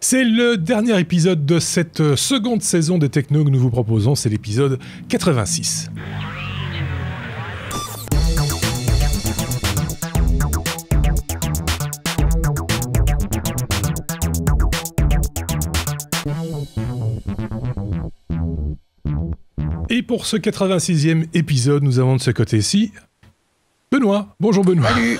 C'est le dernier épisode de cette seconde saison des Techno que nous vous proposons, c'est l'épisode 86. Et pour ce 86e épisode, nous avons de ce côté-ci Benoît. Bonjour Benoît. Salut.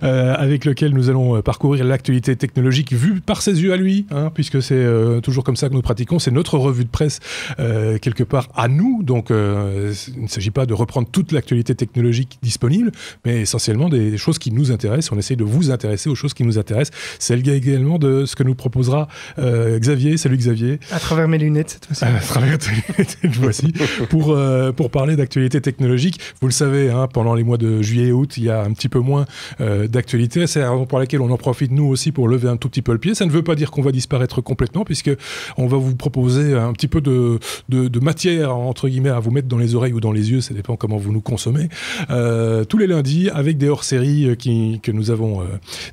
Avec lequel nous allons parcourir l'actualité technologique vue par ses yeux à lui, puisque c'est toujours comme ça que nous pratiquons. C'est notre revue de presse quelque part à nous. Donc il ne s'agit pas de reprendre toute l'actualité technologique disponible, mais essentiellement des choses qui nous intéressent. On essaye de vous intéresser aux choses qui nous intéressent. C'est le cas également de ce que nous proposera Xavier. Salut Xavier. À travers mes lunettes cette fois-ci. À travers tes lunettes cette fois-ci. Pour parler d'actualité technologique. Vous le savez, pendant les mois de juillet et août, il y a un petit peu moins d'actualité. C'est la raison pour laquelle on en profite nous aussi pour lever un tout petit peu le pied. Ça ne veut pas dire qu'on va disparaître complètement, puisque on va vous proposer un petit peu de matière entre guillemets à vous mettre dans les oreilles ou dans les yeux, ça dépend comment vous nous consommez. Tous les lundis avec des hors-séries que nous avons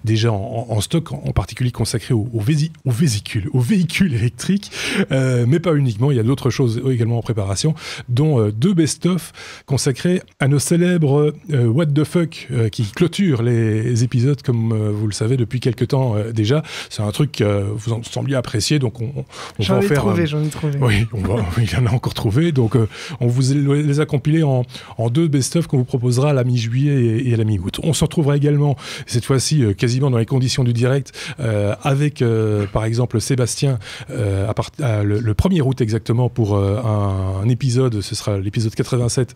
déjà en stock, en particulier consacrés aux véhicules électriques, mais pas uniquement. Il y a d'autres choses également en préparation, dont deux best-of consacrés à nos célèbres What the fuck qui clôture les épisodes, comme vous le savez depuis quelques temps déjà. C'est un truc que vous en sembliez apprécier, donc on va en faire... J'en ai trouvé. Oui, il y en a encore trouvé, donc on vous les a compilés en deux best-of qu'on vous proposera à la mi-juillet et à la mi-août. On se retrouvera également, cette fois-ci quasiment dans les conditions du direct, avec par exemple Sébastien, le 1er août exactement, pour un épisode, ce sera l'épisode 87,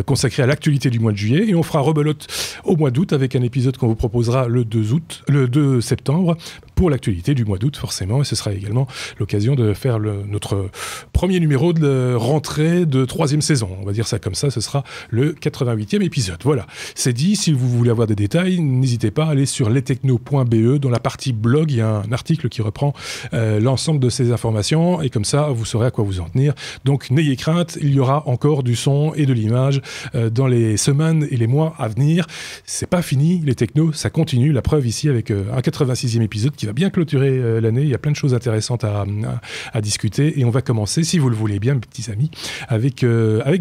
consacré à l'actualité du mois de juillet, et on fera rebelote au mois d'août avec un épisode qu'on vous proposera le 2 septembre pour l'actualité du mois d'août forcément, et ce sera également l'occasion de faire notre premier numéro de rentrée de 3e saison, on va dire ça comme ça. Ce sera le 88e épisode. Voilà, c'est dit. Si vous voulez avoir des détails, n'hésitez pas à aller sur lestechno.be. Dans la partie blog, il y a un article qui reprend l'ensemble de ces informations, et comme ça vous saurez à quoi vous en tenir. Donc n'ayez crainte, il y aura encore du son et de l'image dans les semaines et les mois à venir. C'est pas fini, les technos, ça continue. La preuve ici avec un 86e épisode qui va bien clôturer l'année. Il y a plein de choses intéressantes à discuter, et on va commencer, si vous le voulez bien, mes petits amis, avec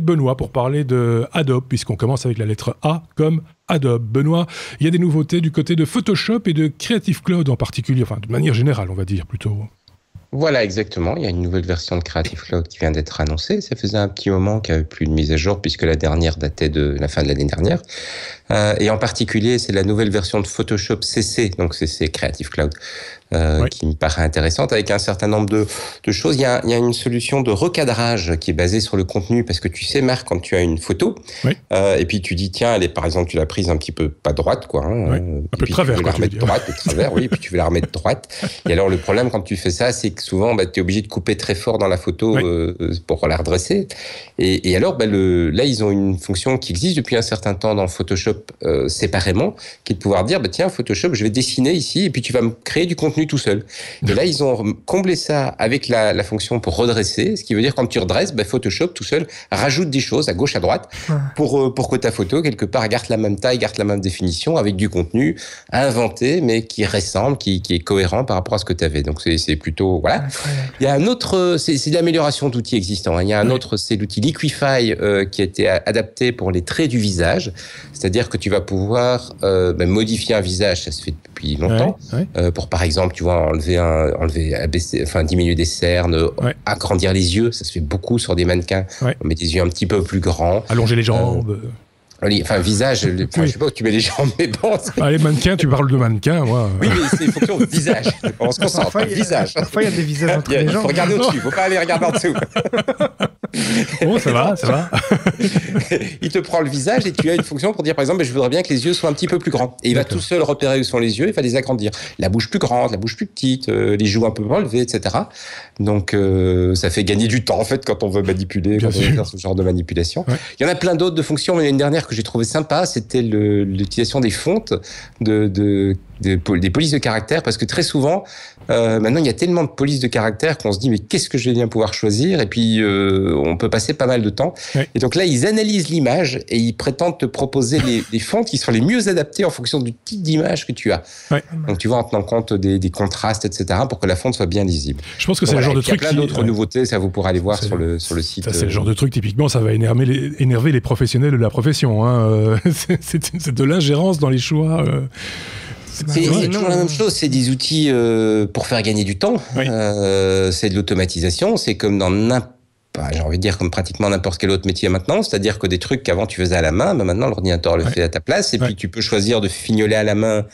Benoît pour parler de Adobe, puisqu'on commence avec la lettre A comme Adobe. Benoît, il y a des nouveautés du côté de Photoshop et de Creative Cloud en particulier, enfin de manière générale, on va dire plutôt. Voilà, exactement. Il y a une nouvelle version de Creative Cloud qui vient d'être annoncée. Ça faisait un petit moment qu'il n'y avait plus de mise à jour, puisque la dernière datait de la fin de l'année dernière. Et en particulier, c'est la nouvelle version de Photoshop CC, donc CC Creative Cloud, qui me paraît intéressante, avec un certain nombre de choses. Il y a une solution de recadrage qui est basée sur le contenu, parce que tu sais, Marc, quand tu as une photo, et puis tu dis, tiens, par exemple, tu l'as prise un petit peu pas droite, quoi. Un peu de travers, tu veux la remettre droite, de travers, oui, et puis tu veux la remettre droite. Et alors, le problème, quand tu fais ça, c'est que souvent, tu es obligé de couper très fort dans la photo pour la redresser. Et alors, là, ils ont une fonction qui existe depuis un certain temps dans Photoshop séparément, qui est de pouvoir dire, tiens, Photoshop, je vais dessiner ici, et puis tu vas me créer du contenu tout seul. Et là, ils ont comblé ça avec la fonction pour redresser, ce qui veut dire quand tu redresses, Photoshop tout seul rajoute des choses à gauche, à droite, pour que ta photo, quelque part, garde la même taille, garde la même définition, avec du contenu inventé, mais qui ressemble, qui est cohérent par rapport à ce que tu avais. Donc, c'est plutôt... Voilà. Il y a un autre... C'est l'amélioration d'outils existants. Il y a un autre, c'est l'outil Liquify qui a été adapté pour les traits du visage. C'est-à-dire que tu vas pouvoir modifier un visage, ça se fait depuis longtemps, pour par exemple, tu vois, abaisser, diminuer des cernes, agrandir les yeux, ça se fait beaucoup sur des mannequins. On met des yeux un petit peu plus grands. Allonger les jambes. Visage, je sais pas où tu mets les jambes, mais bon. Les mannequins, tu parles de mannequins, moi. Oui, mais c'est une fonction de visage. On se concentre, visage. Parfois, il y a des visages entre les jambes. Faut regarder au-dessus, faut pas aller regarder en dessous. Bon, ça va. Il te prend le visage et tu as une fonction pour dire, par exemple, je voudrais bien que les yeux soient un petit peu plus grands. Et il va tout seul repérer où sont les yeux, il va les agrandir. La bouche plus grande, la bouche plus petite, les joues un peu relevées, etc. Donc, ça fait gagner du temps, en fait, quand on veut manipuler, quand on veut faire ce genre de manipulation. Il y en a plein d'autres de fonctions, mais il y en a une dernière que j'ai trouvé sympa, c'était l'utilisation des fontes de des polices de caractère, parce que très souvent, maintenant, il y a tellement de polices de caractère qu'on se dit, mais qu'est-ce que je vais bien pouvoir choisir? Et puis, on peut passer pas mal de temps. Oui. Et donc là, ils analysent l'image et ils prétendent te proposer les fontes qui sont les mieux adaptées en fonction du type d'image que tu as. Oui. Donc, tu vois, en tenant compte des contrastes, etc., pour que la fonte soit bien lisible. Je pense que c'est le genre de truc. Il y a plein d'autres nouveautés, ça vous pourrez aller voir sur le site. C'est le genre de truc, typiquement, ça va énerver les professionnels de la profession. Hein. C'est de l'ingérence dans les choix. C'est toujours la même chose, c'est des outils pour faire gagner du temps, oui. C'est de l'automatisation, c'est comme dans j'ai envie de dire comme pratiquement n'importe quel autre métier maintenant, c'est-à-dire que des trucs qu'avant tu faisais à la main, maintenant l'ordinateur le fait à ta place, et puis tu peux choisir de fignoler à la main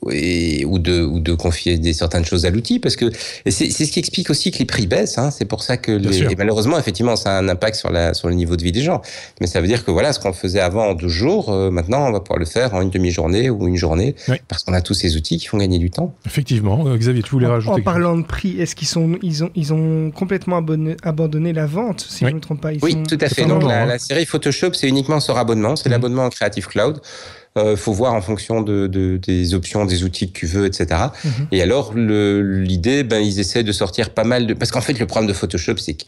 ou de confier certaines choses à l'outil, parce que c'est ce qui explique aussi que les prix baissent, hein. C'est pour ça que et malheureusement effectivement ça a un impact sur le niveau de vie des gens, mais ça veut dire que voilà, ce qu'on faisait avant en 12 jours, maintenant on va pouvoir le faire en une demi-journée ou une journée, parce qu'on a tous ces outils qui font gagner du temps. Effectivement. Xavier, tu voulais rajouter en parlant de prix, est-ce qu'ils ont complètement abandonné la vente, si je ne me trompe pas? Oui, tout à fait. Donc la série Photoshop, c'est uniquement sur abonnement, c'est l'abonnement en Creative Cloud. Faut voir en fonction des options, des outils que tu veux, etc. Et alors, l'idée, ils essaient de sortir pas mal parce qu'en fait, le problème de Photoshop, c'est que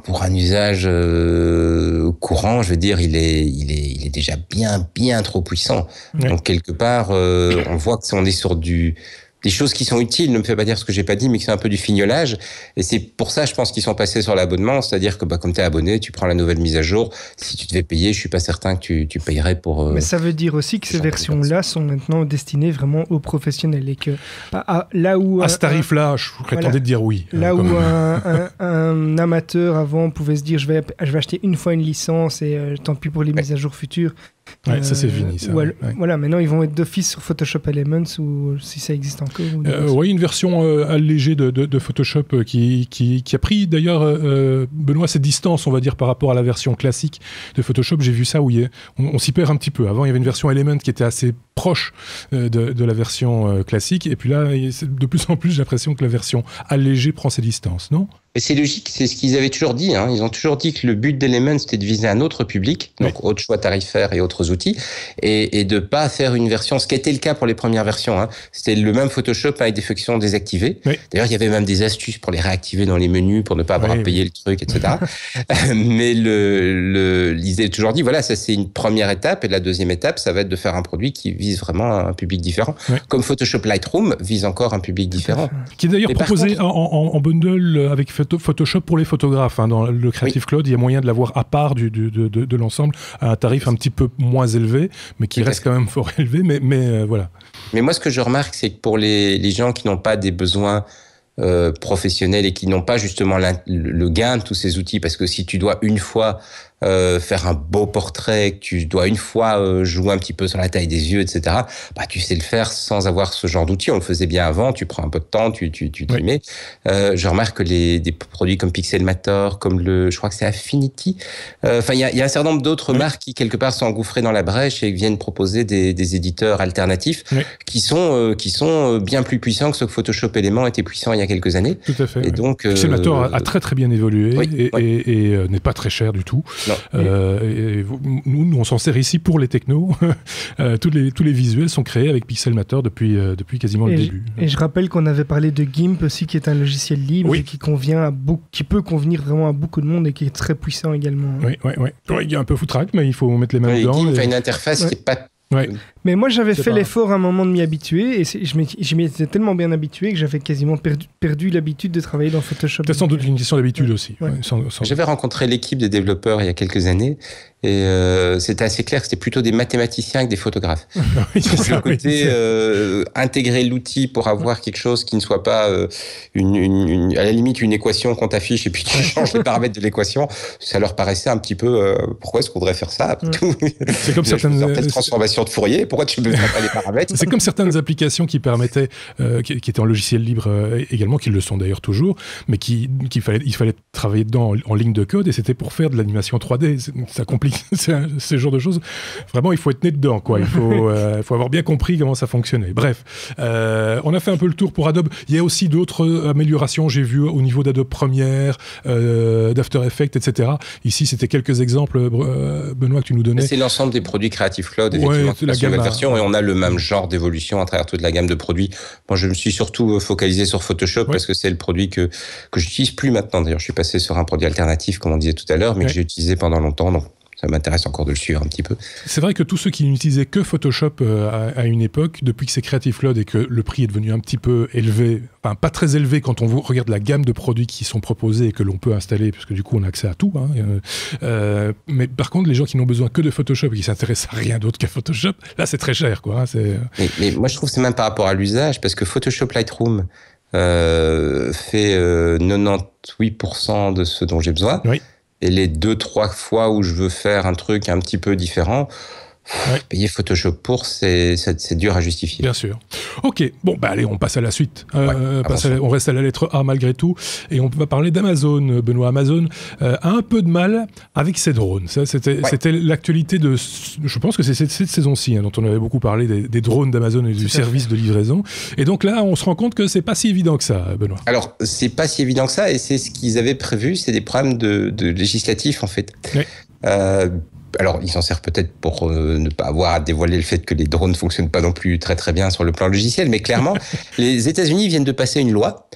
pour un usage courant, je veux dire, il est déjà bien trop puissant. Donc, quelque part, on voit que si on est sur des choses qui sont utiles, ne me fais pas dire ce que j'ai pas dit, mais que c'est un peu du fignolage. Et c'est pour ça, je pense qu'ils sont passés sur l'abonnement. C'est-à-dire que, comme tu es abonné, tu prends la nouvelle mise à jour. Si tu devais payer, je suis pas certain que tu payerais pour... Mais ça veut dire aussi que ces versions-là sont maintenant destinées vraiment aux professionnels. Et que, là où... À ce tarif-là, je serais tenté de dire oui. Là où un amateur avant pouvait se dire, je vais acheter une fois une licence et tant pis pour les mises à jour futures. Ça c'est fini. Ça. Voilà, maintenant ils vont être d'office sur Photoshop Elements ou si ça existe encore. Oui, une version allégée de Photoshop qui a pris d'ailleurs, Benoît, ses distances, on va dire, par rapport à la version classique de Photoshop. J'ai vu ça où on s'y perd un petit peu. Avant, il y avait une version Elements qui était assez proche de la version classique. Et puis là, de plus en plus, j'ai l'impression que la version allégée prend ses distances, non ? Et c'est logique, c'est ce qu'ils avaient toujours dit. Hein. Ils ont toujours dit que le but d'Elements, c'était de viser un autre public, donc autre choix tarifaire et autres outils, et de pas faire une version, ce qui était le cas pour les premières versions. Hein. C'était le même Photoshop avec des fonctions désactivées. Oui. D'ailleurs, il y avait même des astuces pour les réactiver dans les menus, pour ne pas avoir à payer le truc, etc. Mais ils avaient toujours dit, voilà, ça c'est une première étape, et la deuxième étape, ça va être de faire un produit qui vise vraiment un public différent. Oui. Comme Photoshop Lightroom vise encore un public différent. Qui est d'ailleurs proposé en bundle avec Photoshop pour les photographes. Hein. Dans le Creative Cloud, il y a moyen de l'avoir à part de l'ensemble à un tarif un petit peu moins élevé, mais qui reste quand même fort élevé. Mais voilà. Mais moi, ce que je remarque, c'est que pour les gens qui n'ont pas des besoins professionnels et qui n'ont pas justement le gain de tous ces outils, parce que si tu dois une fois faire un beau portrait, que tu dois une fois jouer un petit peu sur la taille des yeux, etc., tu sais le faire sans avoir ce genre d'outils. On le faisait bien avant, tu prends un peu de temps, tu t'y mets. Je remarque que des produits comme Pixelmator, comme je crois que c'est Affinity, il y a un certain nombre d'autres marques qui, quelque part, sont engouffrées dans la brèche et viennent proposer des éditeurs alternatifs qui sont bien plus puissants que ce que Photoshop Element était puissant il y a quelques années. Tout à fait. Et donc, Pixelmator a très très bien évolué et n'est pas très cher du tout. Nous, on s'en sert ici pour les technos. tous les visuels sont créés avec Pixelmator depuis quasiment le début. Et je rappelle qu'on avait parlé de GIMP aussi, qui est un logiciel libre et qui peut convenir vraiment à beaucoup de monde et qui est très puissant également. Oui. Il y a un peu foutraque, mais il faut mettre les mains dedans. GIMP a une interface qui n'est pas... Mais moi j'avais fait l'effort à un moment de m'y habituer et je m'y étais tellement bien habitué que j'avais quasiment perdu l'habitude de travailler dans Photoshop. C'est sans doute une question d'habitude aussi. J'avais rencontré l'équipe des développeurs il y a quelques années et c'était assez clair que c'était plutôt des mathématiciens que des photographes. Le côté intégrer l'outil pour avoir quelque chose qui ne soit pas à la limite une équation qu'on t'affiche et puis tu changes les paramètres de l'équation, ça leur paraissait un petit peu pourquoi est-ce qu'on devrait faire ça après tout. C'est comme certaines transformations de Fourier, pourquoi tu ne peux pas les paramètres? C'est comme certaines applications qui permettaient, qui étaient en logiciel libre également, qui le sont d'ailleurs toujours, mais il fallait travailler dedans en ligne de code et c'était pour faire de l'animation 3D. Ça complique c'est ce genre de choses. Vraiment, il faut être né dedans, quoi. Il faut avoir bien compris comment ça fonctionnait. Bref, on a fait un peu le tour pour Adobe. Il y a aussi d'autres améliorations, j'ai vu, au niveau d'Adobe Premiere, d'After Effects, etc. Ici, c'était quelques exemples, Benoît, que tu nous donnais. C'est l'ensemble des produits Creative Cloud, effectivement, la nouvelle version, et on a le même genre d'évolution à travers toute la gamme de produits. Moi, je me suis surtout focalisé sur Photoshop parce que c'est le produit que j'utilise plus maintenant. D'ailleurs, je suis passé sur un produit alternatif, comme on disait tout à l'heure, mais que j'ai utilisé pendant longtemps. Donc, ça m'intéresse encore de le suivre un petit peu. C'est vrai que tous ceux qui n'utilisaient que Photoshop à une époque, depuis que c'est Creative Cloud et que le prix est devenu un petit peu élevé, enfin pas très élevé quand on regarde la gamme de produits qui sont proposés et que l'on peut installer, parce que du coup on a accès à tout. Mais par contre, les gens qui n'ont besoin que de Photoshop et qui s'intéressent à rien d'autre qu'à Photoshop, là c'est très cher, quoi. Mais moi je trouve que c'est même par rapport à l'usage, parce que Photoshop Lightroom fait 98% de ce dont j'ai besoin. Oui. Et les 2-3 fois où je veux faire un truc un petit peu différent, payer Photoshop pour, c'est dur à justifier. Bien sûr. Ok, bon, allez, on passe à la suite. On reste à la lettre A malgré tout. Et on va parler d'Amazon. Benoît, Amazon a un peu de mal avec ses drones. Ça, c'était l'actualité de... Je pense que c'est cette saison-ci dont on avait beaucoup parlé, des drones d'Amazon et du service de livraison. Et donc là, on se rend compte que c'est pas si évident que ça, Benoît. Alors, c'est pas si évident que ça, et c'est ce qu'ils avaient prévu, c'est des problèmes de législatifs, en fait. Oui. Alors, ils s'en servent peut-être pour ne pas avoir à dévoiler le fait que les drones ne fonctionnent pas non plus très très bien sur le plan logiciel, mais clairement, les États-Unis viennent de passer une loi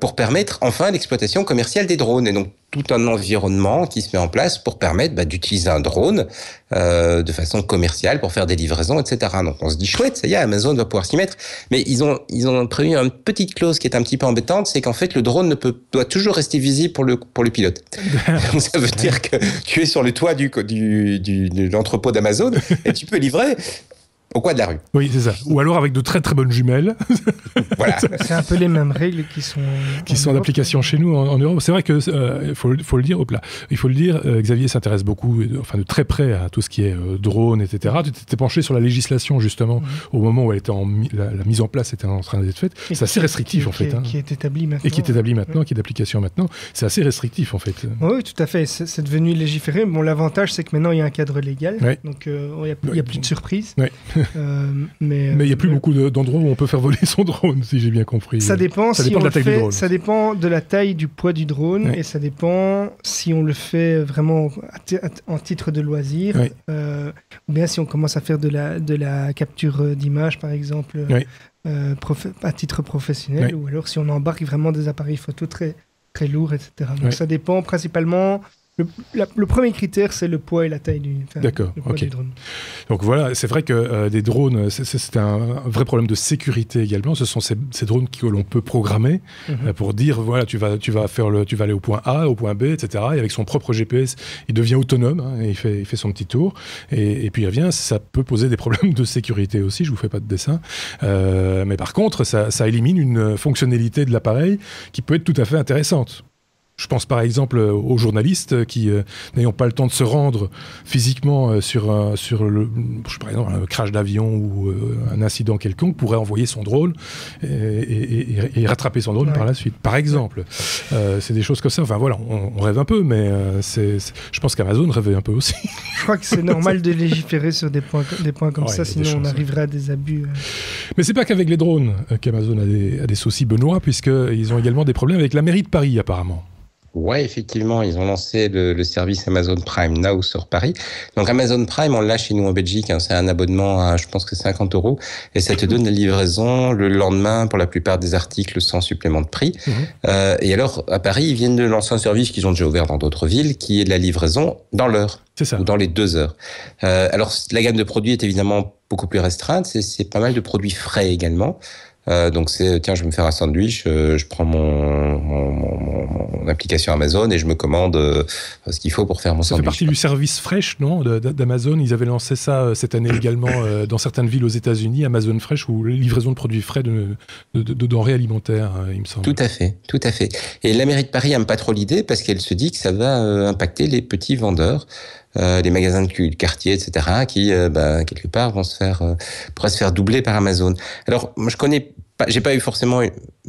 pour permettre enfin l'exploitation commerciale des drones. Et donc, tout un environnement qui se met en place pour permettre d'utiliser un drone de façon commerciale pour faire des livraisons, etc. Donc, on se dit, chouette, ça y est, Amazon va pouvoir s'y mettre. Mais ils ont prévu une petite clause qui est un petit peu embêtante, c'est qu'en fait, le drone doit toujours rester visible pour le pilote. Donc, ça veut dire que tu es sur le toit de l'entrepôt d'Amazon et tu peux livrer au coin de la rue. Oui, c'est ça. Ou alors avec de très très bonnes jumelles. Voilà. C'est un peu les mêmes règles qui sont d'application chez nous en Europe. C'est vrai que faut le dire au plat. Il faut le dire, Xavier s'intéresse beaucoup, enfin de très près à tout ce qui est drone, etc. Tu t'es penché sur la législation justement au moment où elle était la mise en place était en train d'être faite. C'est assez restrictif en fait. Qui est établi maintenant. Et qui est établi maintenant, qui est d'application maintenant. C'est assez restrictif en fait. Oui, tout à fait. C'est devenu légiféré. Bon, l'avantage c'est que maintenant il y a un cadre légal, donc il n'y a plus de surprise. Ouais. Mais il n'y a plus beaucoup d'endroits où on peut faire voler son drone, si j'ai bien compris. Ça dépend de la taille du drone. Ça dépend de la taille, du poids du drone, et ça dépend si on le fait vraiment en titre de loisir, ou bien si on commence à faire de la capture d'image, par exemple, à titre professionnel, ou alors si on embarque vraiment des appareils photo très, très lourds, etc. Donc ça dépend principalement... Le premier critère, c'est le poids et la taille du drone. Donc voilà, c'est vrai que des drones, c'est un vrai problème de sécurité également. Ce sont ces drones que l'on peut programmer pour dire, voilà, tu vas aller au point A, au point B, etc. Et avec son propre GPS, il devient autonome, et il fait son petit tour. Et puis il revient, ça peut poser des problèmes de sécurité aussi, je vous fais pas de dessin. Mais par contre, ça élimine une fonctionnalité de l'appareil qui peut être tout à fait intéressante. Je pense par exemple aux journalistes qui, n'ayant pas le temps de se rendre physiquement sur par exemple, un crash d'avion ou un incident quelconque, pourraient envoyer son drone et rattraper son drone par la suite. Par exemple, c'est des choses comme ça. Enfin voilà, on rêve un peu, mais je pense qu'Amazon rêvait un peu aussi. Je crois que c'est normal de légiférer sur des points comme ça, sinon on arriverait à des abus. Mais c'est pas qu'avec les drones qu'Amazon a des soucis, Benoît, puisqu'ils ont également des problèmes avec la mairie de Paris, apparemment. Ouais, effectivement, ils ont lancé le service Amazon Prime Now sur Paris. Donc Amazon Prime, on l'a chez nous en Belgique, c'est un abonnement à, je pense que 50 €, et ça te donne la livraison le lendemain pour la plupart des articles sans supplément de prix. Et alors, à Paris, ils viennent de lancer un service qu'ils ont déjà ouvert dans d'autres villes, qui est de la livraison dans l'heure. C'est ça. Ou dans les 2 heures. Alors, la gamme de produits est évidemment beaucoup plus restreinte, c'est pas mal de produits frais également. Donc tiens, je vais me faire un sandwich, je prends mon application Amazon et je me commande ce qu'il faut pour faire mon sandwich. Ça fait partie du service Fresh, non, d'Amazon. Ils avaient lancé ça cette année également dans certaines villes aux États-Unis, Amazon Fresh, ou livraison de produits frais de denrées alimentaires, il me semble. Tout à fait. Et la mairie de Paris n'aime pas trop l'idée parce qu'elle se dit que ça va impacter les petits vendeurs. Les magasins de quartier, etc., qui quelque part pourraient se faire doubler par Amazon. Alors, moi, j'ai pas eu forcément,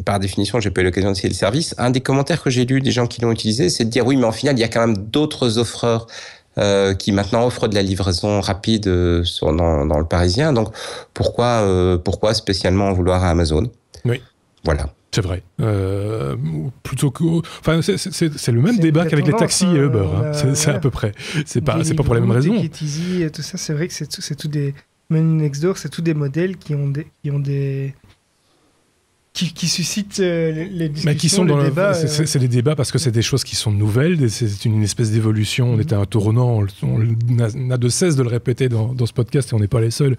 par définition, j'ai pas eu l'occasion d'essayer le service. Un des commentaires que j'ai lu des gens qui l'ont utilisé, c'est de dire oui, mais en final, il y a quand même d'autres offreurs qui maintenant offre de la livraison rapide dans le Parisien. Donc pourquoi spécialement en vouloir à Amazon? Oui. Voilà. C'est vrai. Plutôt que, enfin, c'est le même débat qu'avec les taxis et Uber. C'est à peu près. C'est pas pour la même raison. Easy, tout ça, c'est vrai que c'est tout des. Même Nextdoor, c'est tous des modèles qui suscitent les discussions, mais qui sont dans les débats. C'est des débats parce que c'est des choses qui sont nouvelles, c'est une espèce d'évolution. On était à un tournant, on n'a de cesse de le répéter dans ce podcast et on n'est pas les seuls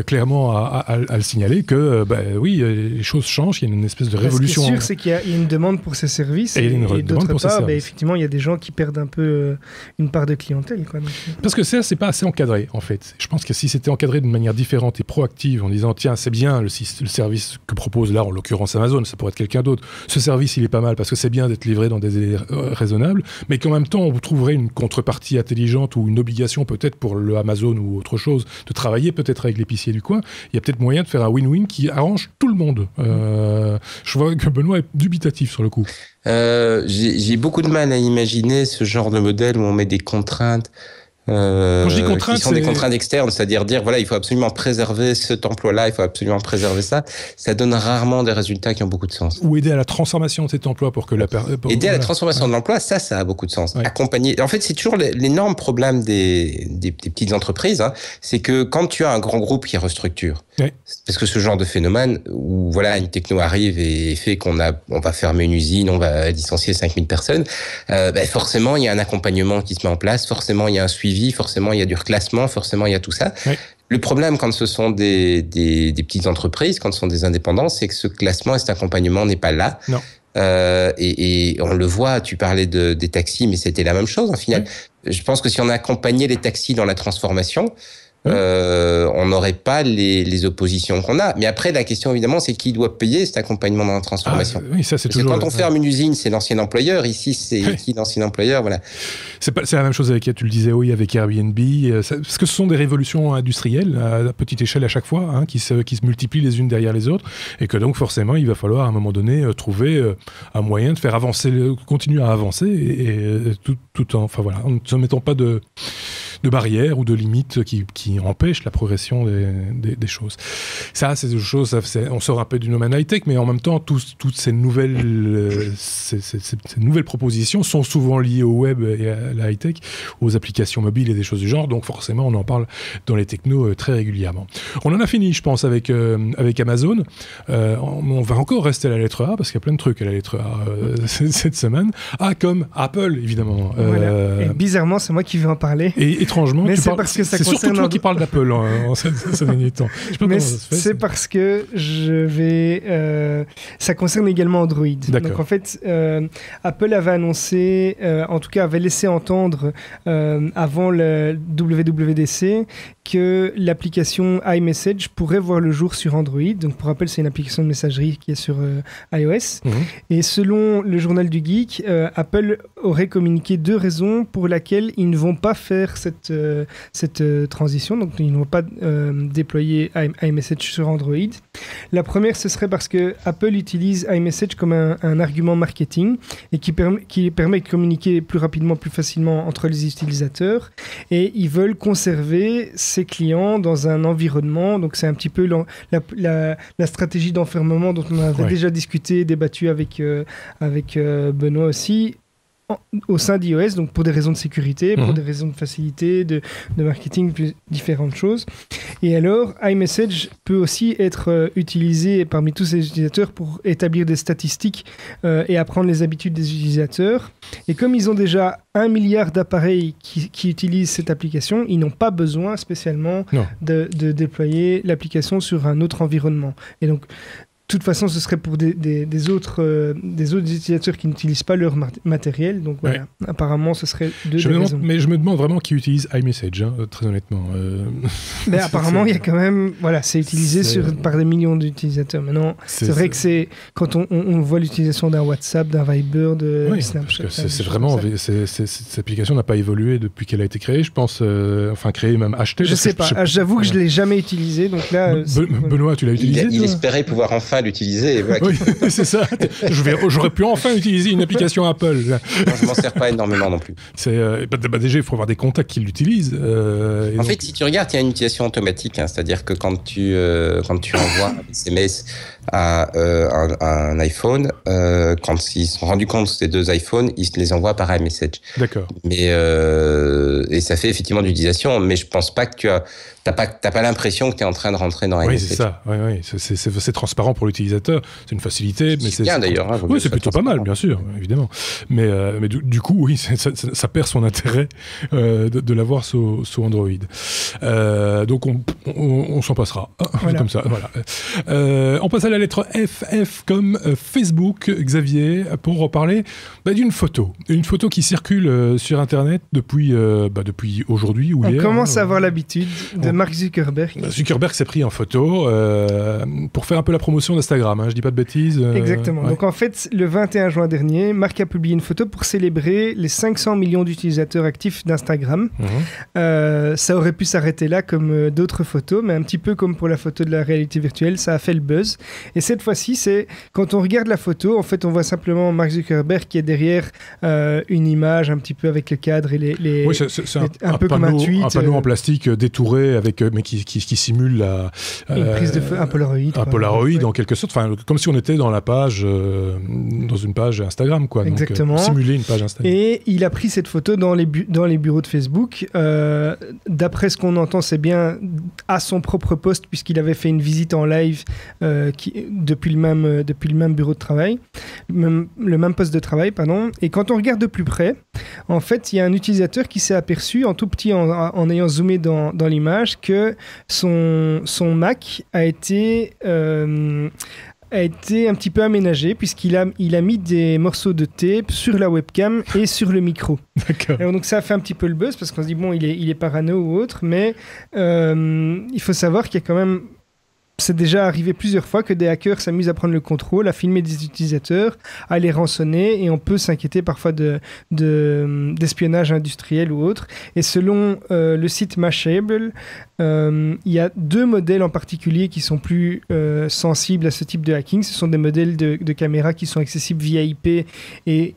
clairement à le signaler que oui, les choses changent, il y a une espèce de révolution. Ce qui est sûr, c'est qu'il y a une demande pour ces services et d'autre part, effectivement, il y a des gens qui perdent un peu une part de clientèle. Quoi, donc. Parce que c'est pas assez encadré en fait. Je pense que si c'était encadré d'une manière différente et proactive en disant tiens, c'est bien le service que propose là en l'occurrence Amazon, ça pourrait être quelqu'un d'autre. Ce service, il est pas mal parce que c'est bien d'être livré dans des délais raisonnables, mais qu'en même temps, on trouverait une contrepartie intelligente ou une obligation peut-être pour le Amazon ou autre chose de travailler peut-être avec l'épicier du coin. Il y a peut-être moyen de faire un win-win qui arrange tout le monde. Je vois que Benoît est dubitatif sur le coup. J'ai beaucoup de mal à imaginer ce genre de modèle où on met des contraintes. Quand je dis contraintes, qui sont des contraintes externes, c'est-à-dire dire voilà, il faut absolument préserver cet emploi-là, il faut absolument préserver ça. Ça donne rarement des résultats qui ont beaucoup de sens. Ou aider à la transformation de cet emploi pour que aider à la transformation de l'emploi, ça a beaucoup de sens. Ouais. Accompagner. En fait, c'est toujours l'énorme problème des petites entreprises, hein, c'est que quand tu as un grand groupe qui restructure, parce que ce genre de phénomène où voilà une techno arrive et fait on va fermer une usine, on va licencier 5000 personnes, forcément il y a un accompagnement qui se met en place, forcément il y a un suivi. Forcément, il y a du reclassement, forcément, il y a tout ça. Oui. Le problème, quand ce sont des petites entreprises, quand ce sont des indépendants, c'est que ce classement et cet accompagnement n'est pas là. Non. Et on le voit, tu parlais des taxis, mais c'était la même chose, en final. Oui. Je pense que si on accompagnait les taxis dans la transformation, on n'aurait pas les oppositions qu'on a. Mais après, la question, évidemment, c'est qui doit payer cet accompagnement dans la transformation. Oui, ça, c'est parce toujours... que quand on ferme une usine, c'est l'ancien employeur. Ici, c'est qui l'ancien employeur, voilà. C'est la même chose avec, tu le disais, oui, avec Airbnb. Parce que ce sont des révolutions industrielles à petite échelle à chaque fois, hein, qui se multiplient les unes derrière les autres. Et que donc, forcément, il va falloir à un moment donné trouver un moyen de faire avancer, continuer à avancer tout en, enfin voilà, en ne se mettant pas de barrières ou de limites qui empêchent la progression des choses. Ça, c'est des choses, on sort un peu du domaine high-tech, mais en même temps, toutes ces nouvelles propositions sont souvent liées au web et à la high-tech, aux applications mobiles et des choses du genre, donc forcément, on en parle dans les technos très régulièrement. On en a fini, je pense, avec Amazon. On va encore rester à la lettre A, parce qu'il y a plein de trucs à la lettre A cette semaine. A comme Apple, évidemment. Voilà. Et bizarrement, c'est moi qui vais en parler. Et étrangement, mais c'est parce que ça concerne surtout toi qui parles d'Apple en ces derniers temps. Mais c'est parce que ça concerne également Android. Donc en fait, Apple avait annoncé, en tout cas avait laissé entendre avant le WWDC que l'application iMessage pourrait voir le jour sur Android. Donc pour rappel, c'est une application de messagerie qui est sur iOS. Et selon le journal du Geek, Apple aurait communiqué 2 raisons pour lesquelles ils ne vont pas faire cette transition. Donc ils ne vont pas déployer iMessage sur Android. La première, ce serait parce que Apple utilise iMessage comme un argument marketing et qui permet de communiquer plus rapidement, plus facilement entre les utilisateurs. Et ils veulent conserver ses clients dans un environnement. Donc c'est un petit peu la stratégie d'enfermement dont on avait déjà discuté, débattu avec Benoît aussi, au sein d'iOS, donc pour des raisons de sécurité, pour des raisons de facilité, de marketing, différentes choses. Et alors, iMessage peut aussi être utilisé parmi tous ces utilisateurs pour établir des statistiques et apprendre les habitudes des utilisateurs. Et comme ils ont déjà 1 milliard d'appareils qui utilisent cette application, ils n'ont pas besoin spécialement de déployer l'application sur un autre environnement. Et donc, de toute façon, ce serait pour des autres utilisateurs qui n'utilisent pas leur matériel. Donc voilà, apparemment, ce serait deux raisons. Mais je me demande vraiment qui utilise iMessage, hein, très honnêtement. Mais apparemment, il y a quand même... Voilà, c'est utilisé par des millions d'utilisateurs. Maintenant, c'est vrai que c'est... Quand on voit l'utilisation d'un WhatsApp, d'un Viber, de Snapchat... C'est vraiment... Cette application n'a pas évolué depuis qu'elle a été créée, je pense. Enfin, créée, même achetée. Je sais pas. J'avoue que je ne l'ai jamais utilisée. Donc là, Benoît, tu l'as utilisé? Il espérait pouvoir enfin l'utiliser. Voilà. Oui, c'est ça. J'aurais pu enfin utiliser une application Apple. Non, je m'en sers pas énormément non plus. Déjà, il faut avoir des contacts qui l'utilisent. En fait, si tu regardes, il y a une utilisation automatique. C'est-à-dire que quand tu envoies un SMS à un iPhone, quand ils se sont rendus compte que c'était 2 iPhones, ils te les envoient par iMessage. D'accord. Mais et ça fait effectivement de l'utilisation, mais je pense pas que t'as pas l'impression que tu es en train de rentrer dans iMessage. Oui, c'est ça. Oui. C'est transparent pour l'utilisateur. C'est une facilité, mais c'est bien d'ailleurs. Hein, oui, c'est plutôt pas mal, bien sûr, évidemment. Mais du coup, oui, ça perd son intérêt de l'avoir sous Android. Donc on s'en passera. Voilà. Comme ça. Voilà. On passe à la lettre F comme Facebook, Xavier, pour parler d'une photo. Une photo qui circule sur Internet depuis aujourd'hui ou hier. On commence à avoir l'habitude de Mark Zuckerberg. Zuckerberg s'est pris en photo pour faire un peu la promotion d'Instagram, hein, je dis pas de bêtises. Exactement. Ouais. Donc en fait, le 21 juin dernier, Mark a publié une photo pour célébrer les 500 millions d'utilisateurs actifs d'Instagram. Ça aurait pu s'arrêter là comme d'autres photos, mais un petit peu comme pour la photo de la réalité virtuelle, ça a fait le buzz. Et cette fois-ci, c'est quand on regarde la photo, en fait, on voit simplement Mark Zuckerberg qui est derrière une image un petit peu avec le cadre et les oui, c'est un peu comme un tweet. Un panneau en plastique détouré mais qui simule une prise de feu, un Polaroid. Un Polaroid en quelque sorte, comme si on était dans dans une page Instagram, quoi. Exactement. Donc, simuler une page Instagram. Et il a pris cette photo dans les bureaux de Facebook. D'après ce qu'on entend, c'est bien à son propre poste, puisqu'il avait fait une visite en live depuis le même bureau de travail, le même poste de travail, pardon. Et quand on regarde de plus près, en fait, il y a un utilisateur qui s'est aperçu, en tout petit, en ayant zoomé dans l'image, que son Mac a été un petit peu aménagé, puisqu'il a mis des morceaux de tape sur la webcam et sur le micro. D'accord. Alors, donc ça a fait un petit peu le buzz, parce qu'on se dit, bon, il est parano ou autre, mais il faut savoir qu'il y a quand même... C'est déjà arrivé plusieurs fois que des hackers s'amusent à prendre le contrôle, à filmer des utilisateurs, à les rançonner, et on peut s'inquiéter parfois d'espionnage industriel ou autre. Et selon le site Mashable, il y a 2 modèles en particulier qui sont plus sensibles à ce type de hacking. Ce sont des modèles de caméras qui sont accessibles via IP et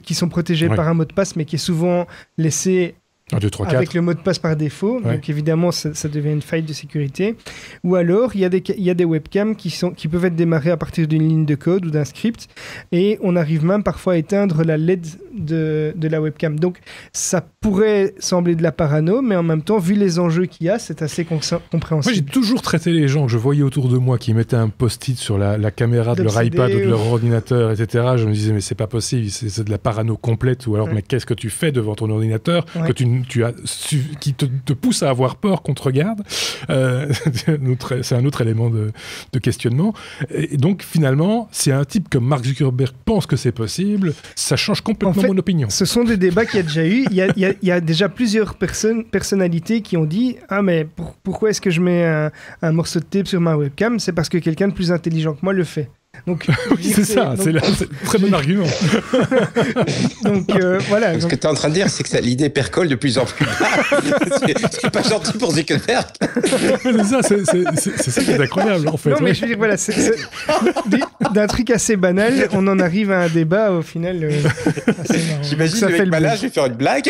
qui sont protégés par un mot de passe, mais qui est souvent laissé... 1, 2, 3, 4. Avec le mot de passe par défaut, donc évidemment ça devient une faille de sécurité. Ou alors il y a des webcams qui peuvent être démarrées à partir d'une ligne de code ou d'un script, et on arrive même parfois à éteindre la LED de la webcam. Donc ça pourrait sembler de la parano, mais en même temps, vu les enjeux qu'il y a, c'est assez compréhensible. Moi j'ai toujours traité les gens que je voyais autour de moi qui mettaient un post-it sur la caméra de leur iPad ou de leur ordinateur, etc. Je me disais mais c'est pas possible, c'est de la parano complète, ou alors mais qu'est-ce que tu fais devant ton ordinateur que qui te pousse à avoir peur qu'on te regarde. C'est un autre élément de questionnement. Et donc, finalement, si un type comme Mark Zuckerberg pense que c'est possible, ça change complètement mon opinion. Ce sont des débats qu'il y a déjà eu. Il y a déjà plusieurs personnalités qui ont dit « Ah, mais pourquoi est-ce que je mets un morceau de tape sur ma webcam ? C'est parce que quelqu'un de plus intelligent que moi le fait. » Donc, oui, c'est un très bon argument. Donc, voilà. Ce que tu es en train de dire, c'est que l'idée percole de plus en plus. C'est pas gentil pour Zuckerberg. C'est ça qui est incroyable, en fait. Non, mais je veux dire, voilà, d'un truc assez banal, on en arrive à un débat, au final, assez marrant. J'imagine le mec malin, je vais faire une blague.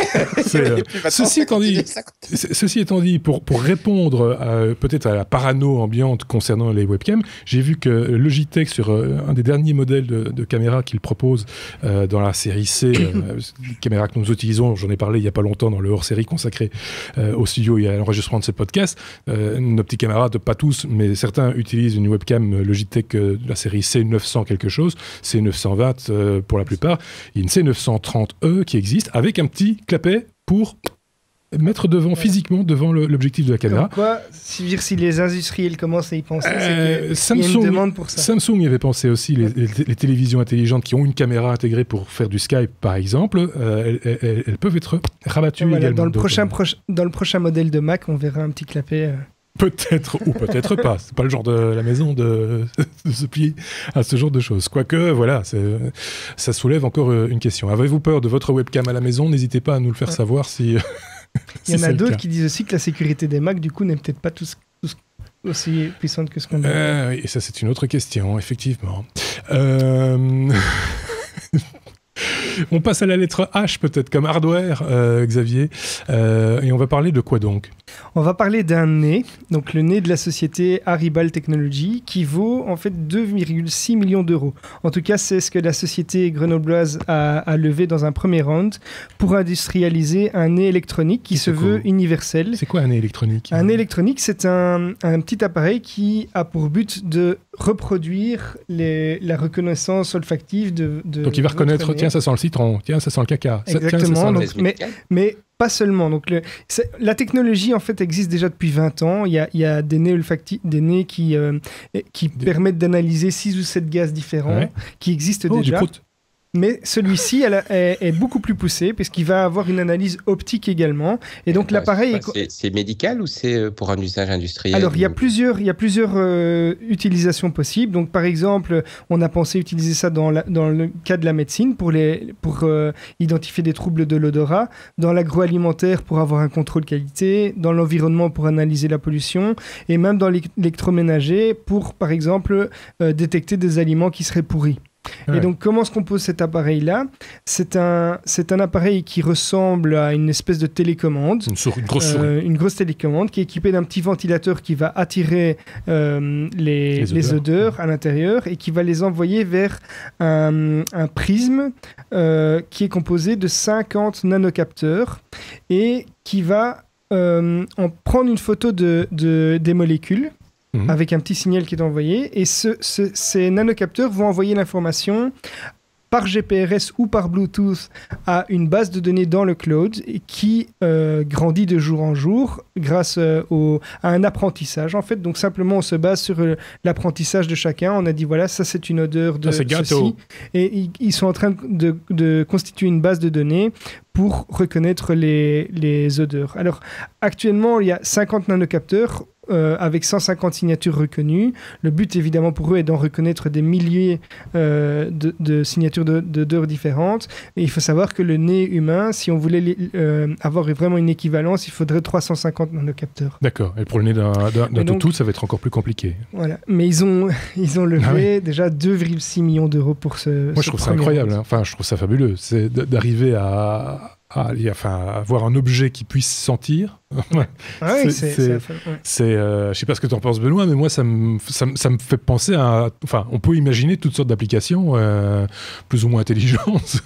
Ceci étant dit, pour répondre peut-être à la parano ambiante concernant les webcams, j'ai vu que Logitech, sur un des derniers modèles de caméra qu'il propose dans la série C, caméra que nous utilisons, j'en ai parlé il n'y a pas longtemps dans le hors-série consacré au studio et à l'enregistrement de ce podcast. Nos petits camarades, pas tous, mais certains utilisent une webcam Logitech de la série C900 quelque chose, C920 pour la plupart. Il y a une C930E qui existe avec un petit clapet pour mettre physiquement devant l'objectif de la caméra. Donc quoi, si les industriels commencent à y penser, c'est qu'il y a une demande pour ça. Samsung y avait pensé aussi, les télévisions intelligentes qui ont une caméra intégrée pour faire du Skype, par exemple, elles peuvent être rabattues également. Dans le prochain modèle de Mac, on verra un petit clapet... Peut-être ou peut-être pas. C'est pas le genre de la maison de se plier à ce genre de choses. Quoique, voilà, ça soulève encore une question. Avez-vous peur de votre webcam à la maison ? N'hésitez pas à nous le faire savoir si... Il y en a d'autres qui disent aussi que la sécurité des Mac, du coup, n'est peut-être pas aussi puissante que ce qu'on a. Et ça, c'est une autre question, effectivement. On passe à la lettre H, peut-être, comme hardware, Xavier. Et on va parler de quoi donc ? On va parler d'un nez, donc le nez de la société Arribal Technology, qui vaut en fait 2,6 millions d'euros. En tout cas, c'est ce que la société grenobloise a levé dans un premier round pour industrialiser un nez électronique qui se veut universel. C'est quoi un nez électronique ? Un nez électronique, c'est un petit appareil qui a pour but de reproduire la reconnaissance olfactive de donc il va reconnaître, tiens, ça sent le citron, tiens, ça sent le caca. Exactement, mais pas seulement. Donc la technologie en fait existe déjà depuis 20 ans. Il y a des nez des nez qui permettent d'analyser 6 ou 7 gaz différents qui existent déjà. Mais celui-ci est beaucoup plus poussé puisqu'il va avoir une analyse optique également. Et donc l'appareil... C'est médical ou c'est pour un usage industriel ? Alors il y a plusieurs utilisations possibles. Donc par exemple, on a pensé utiliser ça dans le cas de la médecine pour identifier des troubles de l'odorat, dans l'agroalimentaire pour avoir un contrôle qualité, dans l'environnement pour analyser la pollution et même dans l'électroménager pour par exemple détecter des aliments qui seraient pourris. Ouais. Et donc, comment se compose cet appareil-là ? C'est un appareil qui ressemble à une espèce de télécommande. Une grosse souris. Une grosse télécommande qui est équipée d'un petit ventilateur qui va attirer les odeurs à l'intérieur et qui va les envoyer vers un prisme qui est composé de 50 nanocapteurs et qui va en prendre une photo des molécules. Avec un petit signal qui est envoyé. Et ces nanocapteurs vont envoyer l'information par GPRS ou par Bluetooth à une base de données dans le cloud qui grandit de jour en jour grâce à un apprentissage. En fait, donc simplement, on se base sur l'apprentissage de chacun. On a dit, voilà, ça c'est une odeur de ceci. Et ils sont en train de constituer une base de données pour reconnaître les odeurs. Alors, actuellement, il y a 50 nanocapteurs avec 150 signatures reconnues. Le but, évidemment, pour eux, est d'en reconnaître des milliers de signatures d'odeurs différentes. Et il faut savoir que le nez humain, si on voulait avoir vraiment une équivalence, il faudrait 350 nanocapteurs. D'accord. Et pour le nez d'un toutou, ça va être encore plus compliqué. Voilà. Mais ils ont levé déjà 2,6 millions d'euros pour ce Moi, je trouve ça incroyable. Enfin, je trouve ça fabuleux. C'est d'arriver à avoir un objet qui puisse sentir. Je sais pas ce que tu en penses, Benoît, mais moi ça me fait penser à, enfin, on peut imaginer toutes sortes d'applications plus ou moins intelligentes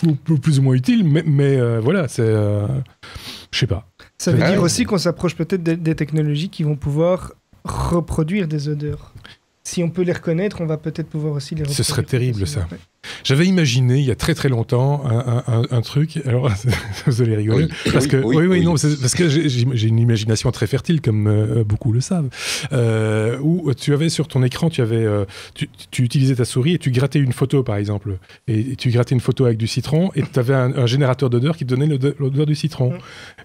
ou plus ou moins utiles, mais voilà, c'est je sais pas. Ça veut dire aussi qu'on s'approche peut-être des technologies qui vont pouvoir reproduire des odeurs. Si on peut les reconnaître, on va peut-être pouvoir aussi les reproduire. Ce serait terrible, ça. Ouais. J'avais imaginé, il y a très très longtemps, un truc... Alors, vous allez rigoler. Parce que j'ai une imagination très fertile, comme beaucoup le savent. Où tu avais sur ton écran, tu utilisais ta souris et tu grattais une photo, par exemple. Et tu grattais une photo avec du citron et tu avais un générateur d'odeur qui te donnait l'odeur du citron.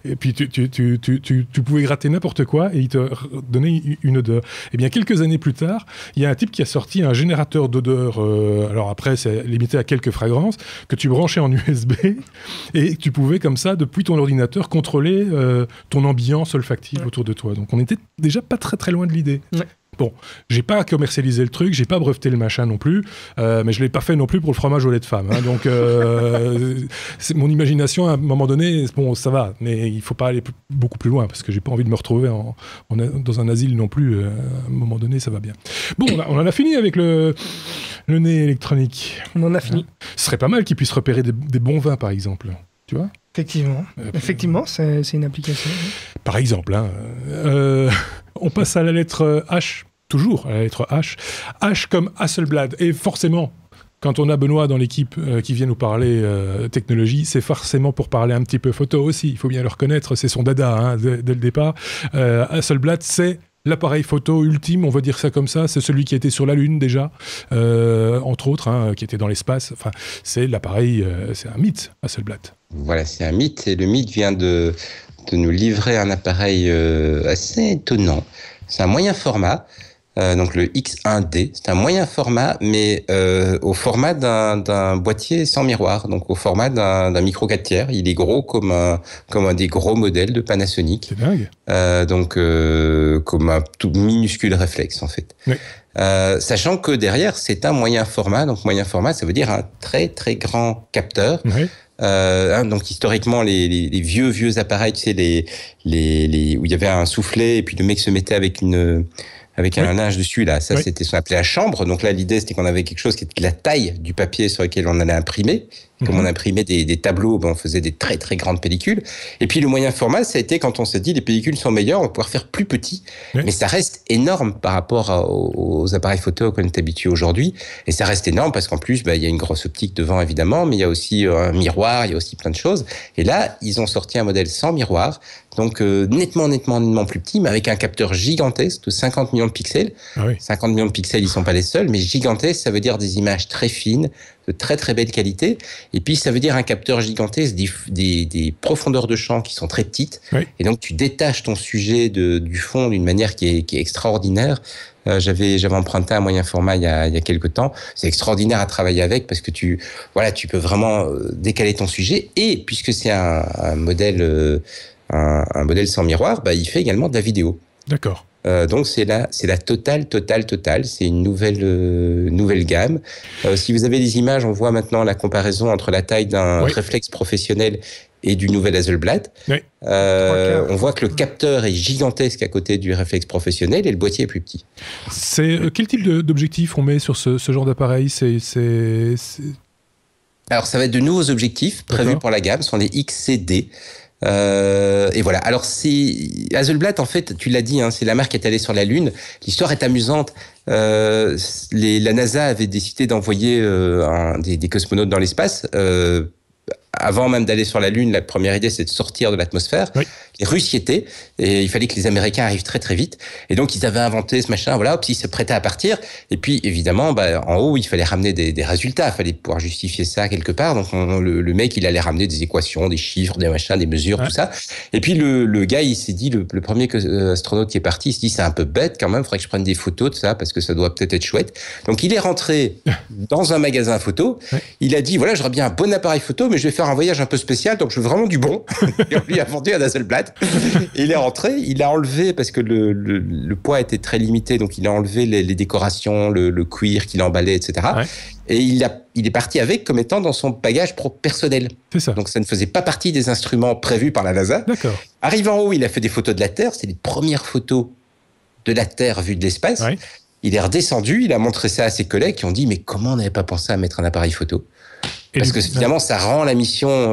Et puis tu pouvais gratter n'importe quoi et il te donnait une odeur. Et bien, quelques années plus tard, il y a un type qui a sorti un générateur d'odeur. Alors après, c'est limité à quelques fragrances, que tu branchais en USB et tu pouvais comme ça, depuis ton ordinateur, contrôler ton ambiance olfactive autour de toi. Donc on était déjà pas très très loin de l'idée. Ouais. Bon, j'ai pas commercialisé le truc, j'ai pas breveté le machin non plus, mais je l'ai pas fait non plus pour le fromage au lait de femme. Hein, donc, c'est mon imagination à un moment donné, bon, ça va, mais il faut pas aller beaucoup plus loin parce que j'ai pas envie de me retrouver dans un asile non plus. À un moment donné, ça va bien. Bon, on en a fini avec le nez électronique. On en a fini. Ce serait pas mal qu'ils puissent repérer des bons vins, par exemple. Tu vois ? Effectivement, c'est une application. Par exemple, hein, on passe à la lettre H, toujours à la lettre H. H comme Hasselblad. Et forcément, quand on a Benoît dans l'équipe qui vient nous parler technologie, c'est forcément pour parler un petit peu photo aussi. Il faut bien le reconnaître, c'est son dada hein, dès le départ. Hasselblad, c'est l'appareil photo ultime, on va dire ça comme ça, c'est celui qui était sur la Lune déjà, entre autres, hein, qui était dans l'espace. Enfin, c'est l'appareil, c'est un mythe, Hasselblad. Voilà, c'est un mythe, et le mythe vient de nous livrer un appareil assez étonnant. C'est un moyen format, donc le X1D. C'est un moyen format, mais au format d'un boîtier sans miroir, donc au format d'un micro 4 tiers. Il est gros comme un des gros modèles de Panasonic. C'est dingue. Donc comme un tout minuscule réflexe en fait. Oui. Sachant que derrière c'est un moyen format. Donc moyen format, ça veut dire un très très grand capteur. Oui. Donc historiquement les vieux appareils, tu sais, les où il y avait un soufflet et puis le mec se mettait avec un linge dessus, là. Ça, c'était ce qu'on appelait la chambre. Donc là, l'idée, c'était qu'on avait quelque chose qui était de la taille du papier sur lequel on allait imprimer. Comme on imprimait des tableaux, on faisait des très, très grandes pellicules. Et puis, le moyen format, ça a été quand on s'est dit, les pellicules sont meilleures, on va pouvoir faire plus petit. Mais ça reste énorme par rapport aux appareils photo qu'on est habitué aujourd'hui. Et ça reste énorme parce qu'en plus, il y a une grosse optique devant, évidemment, mais il y a aussi un miroir, il y a aussi plein de choses. Et là, ils ont sorti un modèle sans miroir. Donc, nettement plus petit, mais avec un capteur gigantesque de 50 millions de pixels. Ah oui. 50 millions de pixels, ils sont pas les seuls, mais gigantesque, ça veut dire des images très fines, de très très belle qualité. Et puis, ça veut dire un capteur gigantesque, des profondeurs de champ qui sont très petites. Oui. Et donc, tu détaches ton sujet du fond d'une manière qui est extraordinaire. J'avais emprunté un moyen format il y a quelques temps. C'est extraordinaire à travailler avec parce que tu peux vraiment décaler ton sujet. Et puisque c'est un modèle sans miroir, il fait également de la vidéo. D'accord. Donc c'est la totale. C'est une nouvelle gamme. Si vous avez des images, on voit maintenant la comparaison entre la taille d'un réflexe professionnel et du nouvel Hasselblad. Oui. On voit que le capteur est gigantesque à côté du réflexe professionnel et le boîtier est plus petit. C'est quel type d'objectif on met sur ce genre d'appareil ? Alors ça va être de nouveaux objectifs prévus pour la gamme, ce sont les XCD. Et voilà. Alors Hasselblad, en fait, tu l'as dit, c'est la marque qui est allée sur la Lune. L'histoire est amusante. La NASA avait décidé d'envoyer des cosmonautes dans l'espace. Avant même d'aller sur la Lune, la première idée, c'est de sortir de l'atmosphère. Oui. Les Russes y étaient, et il fallait que les Américains arrivent très très vite. Et donc, ils avaient inventé ce machin, ils se prêtaient à partir. Et puis, évidemment, en haut, il fallait ramener des résultats. Il fallait pouvoir justifier ça quelque part. Donc, le mec, il allait ramener des équations, des chiffres, des machins, des mesures, tout ça. Et puis, le gars, il s'est dit, le premier astronaute qui est parti, il s'est dit, c'est un peu bête quand même, il faudrait que je prenne des photos de ça, parce que ça doit peut-être être chouette. Donc, il est rentré dans un magasin photo. Il a dit, j'aurais bien un bon appareil photo, mais je vais faire un voyage un peu spécial, donc je veux vraiment du bon. Et on lui a vendu un Hasselblad. Et il est rentré, il a enlevé, parce que le poids était très limité, donc il a enlevé les décorations, le cuir qu'il emballait, etc. Ouais. Et il est parti avec comme étant dans son bagage personnel. C'est ça. Donc ça ne faisait pas partie des instruments prévus par la NASA. D'accord. Arrivant en haut, il a fait des photos de la Terre, c'est les premières photos de la Terre vue de l'espace. Ouais. Il est redescendu, il a montré ça à ses collègues qui ont dit « Mais comment on n'avait pas pensé à mettre un appareil photo ?» Parce que finalement, ça rend la mission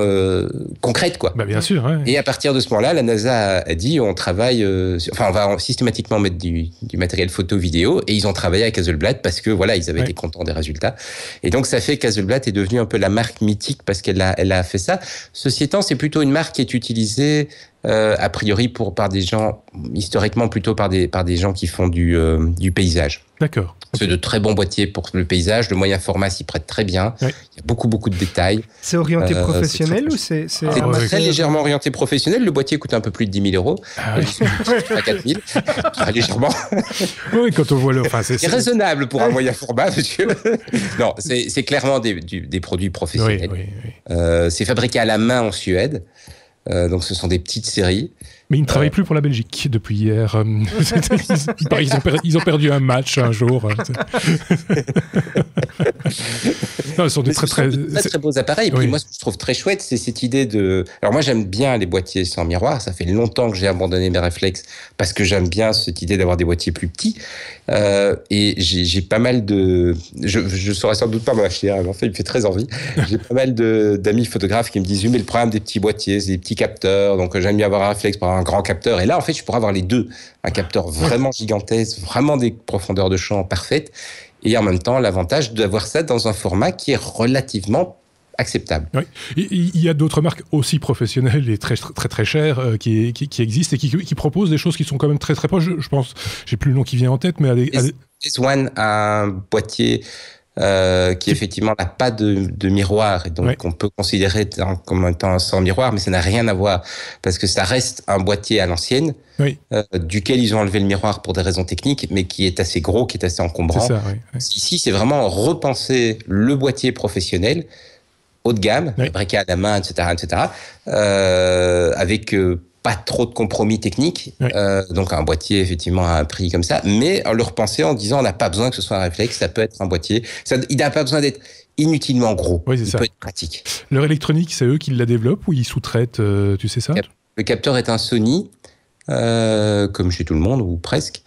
concrète, quoi. Bien sûr. Ouais. Et à partir de ce moment-là, la NASA a dit on travaille, on va systématiquement mettre du matériel photo vidéo, et ils ont travaillé avec Hasselblad parce que ils avaient été contents des résultats. Et donc ça fait qu'Hasselblad est devenu un peu la marque mythique parce qu'elle a fait ça. Ceci étant, c'est plutôt une marque qui est utilisée a priori par des gens, historiquement plutôt par des gens qui font du paysage. D'accord. C'est de très bons boîtiers pour le paysage. Le moyen format s'y prête très bien. Oui. Il y a beaucoup de détails. C'est orienté professionnel ou c'est très légèrement orienté professionnel. Le boîtier coûte un peu plus de 10 000 €. À 4 000. Très légèrement. Oui, quand on voit c'est raisonnable pour un moyen format, monsieur. Non, c'est clairement des produits professionnels. Oui. C'est fabriqué à la main en Suède. Donc ce sont des petites séries. Mais ils ne travaillent plus pour la Belgique depuis hier. Ils ont perdu un match un jour. Non, ce sont des très beaux appareils. Et puis moi, ce que je trouve très chouette, c'est cette idée de... Alors moi, j'aime bien les boîtiers sans miroir. Ça fait longtemps que j'ai abandonné mes réflexes parce que j'aime bien cette idée d'avoir des boîtiers plus petits. Et j'ai pas mal de... Je saurais sans doute pas m'en acheter un. En fait, il me fait très envie. J'ai pas mal d'amis photographes qui me disent « Mais le problème des petits boîtiers, c'est des petits capteurs. Donc j'aime bien avoir un réflexe pour avoir un grand capteur. » Et là, en fait, je pourrais avoir les deux. Un capteur vraiment gigantesque, vraiment des profondeurs de champ parfaites. Et en même temps, l'avantage d'avoir ça dans un format qui est relativement acceptable. Oui. Il y a d'autres marques aussi professionnelles et très très très chères qui existent et qui proposent des choses qui sont quand même très très proches. Je pense, j'ai plus le nom qui vient en tête, mais S1 a un boîtier qui effectivement n'a pas de miroir, et donc on peut considérer comme étant sans miroir, mais ça n'a rien à voir, parce que ça reste un boîtier à l'ancienne, duquel ils ont enlevé le miroir pour des raisons techniques, mais qui est assez gros, qui est assez encombrant. C'est ça, Ici, c'est vraiment repenser le boîtier professionnel, haut de gamme, fabriqué à la main, etc., avec pas trop de compromis techniques, donc un boîtier effectivement à un prix comme ça, mais en le repensant en disant on n'a pas besoin que ce soit un réflexe, ça peut être un boîtier, il n'a pas besoin d'être inutilement gros, il peut être pratique. Leur électronique, c'est eux qui la développent ou ils sous-traitent, tu sais ça? Le capteur est un Sony, comme chez tout le monde ou presque.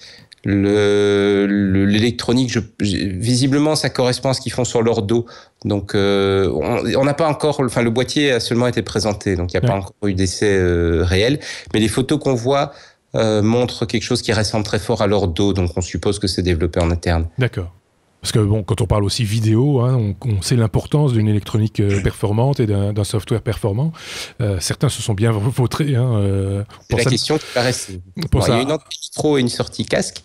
L'électronique, visiblement, ça correspond à ce qu'ils font sur leur dos. Donc, on n'a pas encore, enfin, le boîtier a seulement été présenté, donc il n'y a pas encore eu d'essai réel. Mais les photos qu'on voit montrent quelque chose qui ressemble très fort à leur dos, donc on suppose que c'est développé en interne. D'accord. Parce que bon, quand on parle aussi vidéo, on sait l'importance d'une électronique performante et d'un software performant. Certains se sont bien vautrés. C'est la question qui paraît. Il y a une entrée micro et une sortie casque.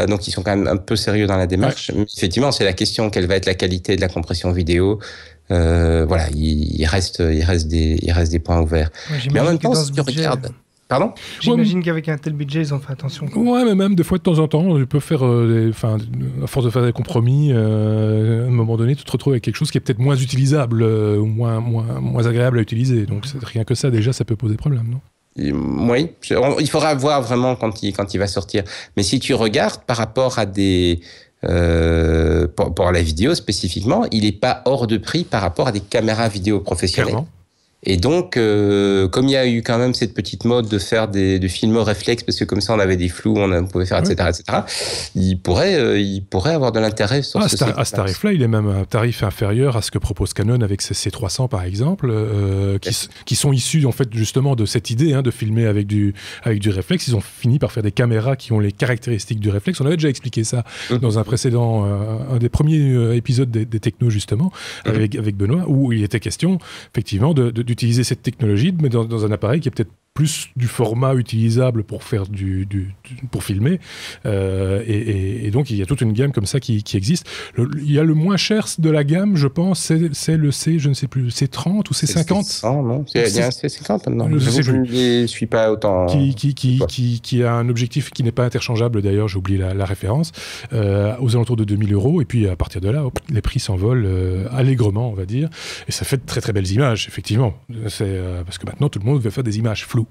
Donc ils sont quand même un peu sérieux dans la démarche. Mais effectivement, c'est la question, quelle va être la qualité de la compression vidéo. Voilà, il reste des points ouverts. Mais en même temps, si tu regardes... Pardon ? J'imagine qu'avec un tel budget, ils ont fait attention. Ouais, mais même des fois, de temps en temps, tu peux faire, à force de faire des compromis, à un moment donné, tu te retrouves avec quelque chose qui est peut-être moins utilisable ou moins agréable à utiliser. Donc, rien que ça, déjà, ça peut poser problème, non ? Oui, il faudra voir vraiment quand il va sortir. Mais si tu regardes par rapport à des... pour la vidéo spécifiquement, il n'est pas hors de prix par rapport à des caméras vidéo professionnelles. Clairement. Et donc, comme il y a eu quand même cette petite mode de faire de films réflexes, parce que comme ça on avait des flous, on pouvait faire, etc., il pourrait avoir de l'intérêt sur ce tarif-là, il est même un tarif inférieur à ce que propose Canon avec ses C300 par exemple, qui sont issus en fait justement de cette idée de filmer avec du réflexe. Ils ont fini par faire des caméras qui ont les caractéristiques du réflexe. On avait déjà expliqué ça dans un des premiers épisodes des Technos justement, avec Benoît, où il était question effectivement d'utiliser cette technologie, mais dans un appareil qui est peut-être plus du format utilisable pour faire pour filmer, et donc il y a toute une gamme comme ça qui existe. Il y a le moins cher de la gamme, je pense, c'est le je ne sais plus, C30 ou C50. Non, il y a un C50 maintenant. Je ne suis pas autant. Qui a un objectif qui n'est pas interchangeable d'ailleurs, j'ai oublié la référence, aux alentours de 2000 €, et puis à partir de là, les prix s'envolent allègrement, on va dire, et ça fait de très très belles images, effectivement. Parce que maintenant tout le monde veut faire des images floues.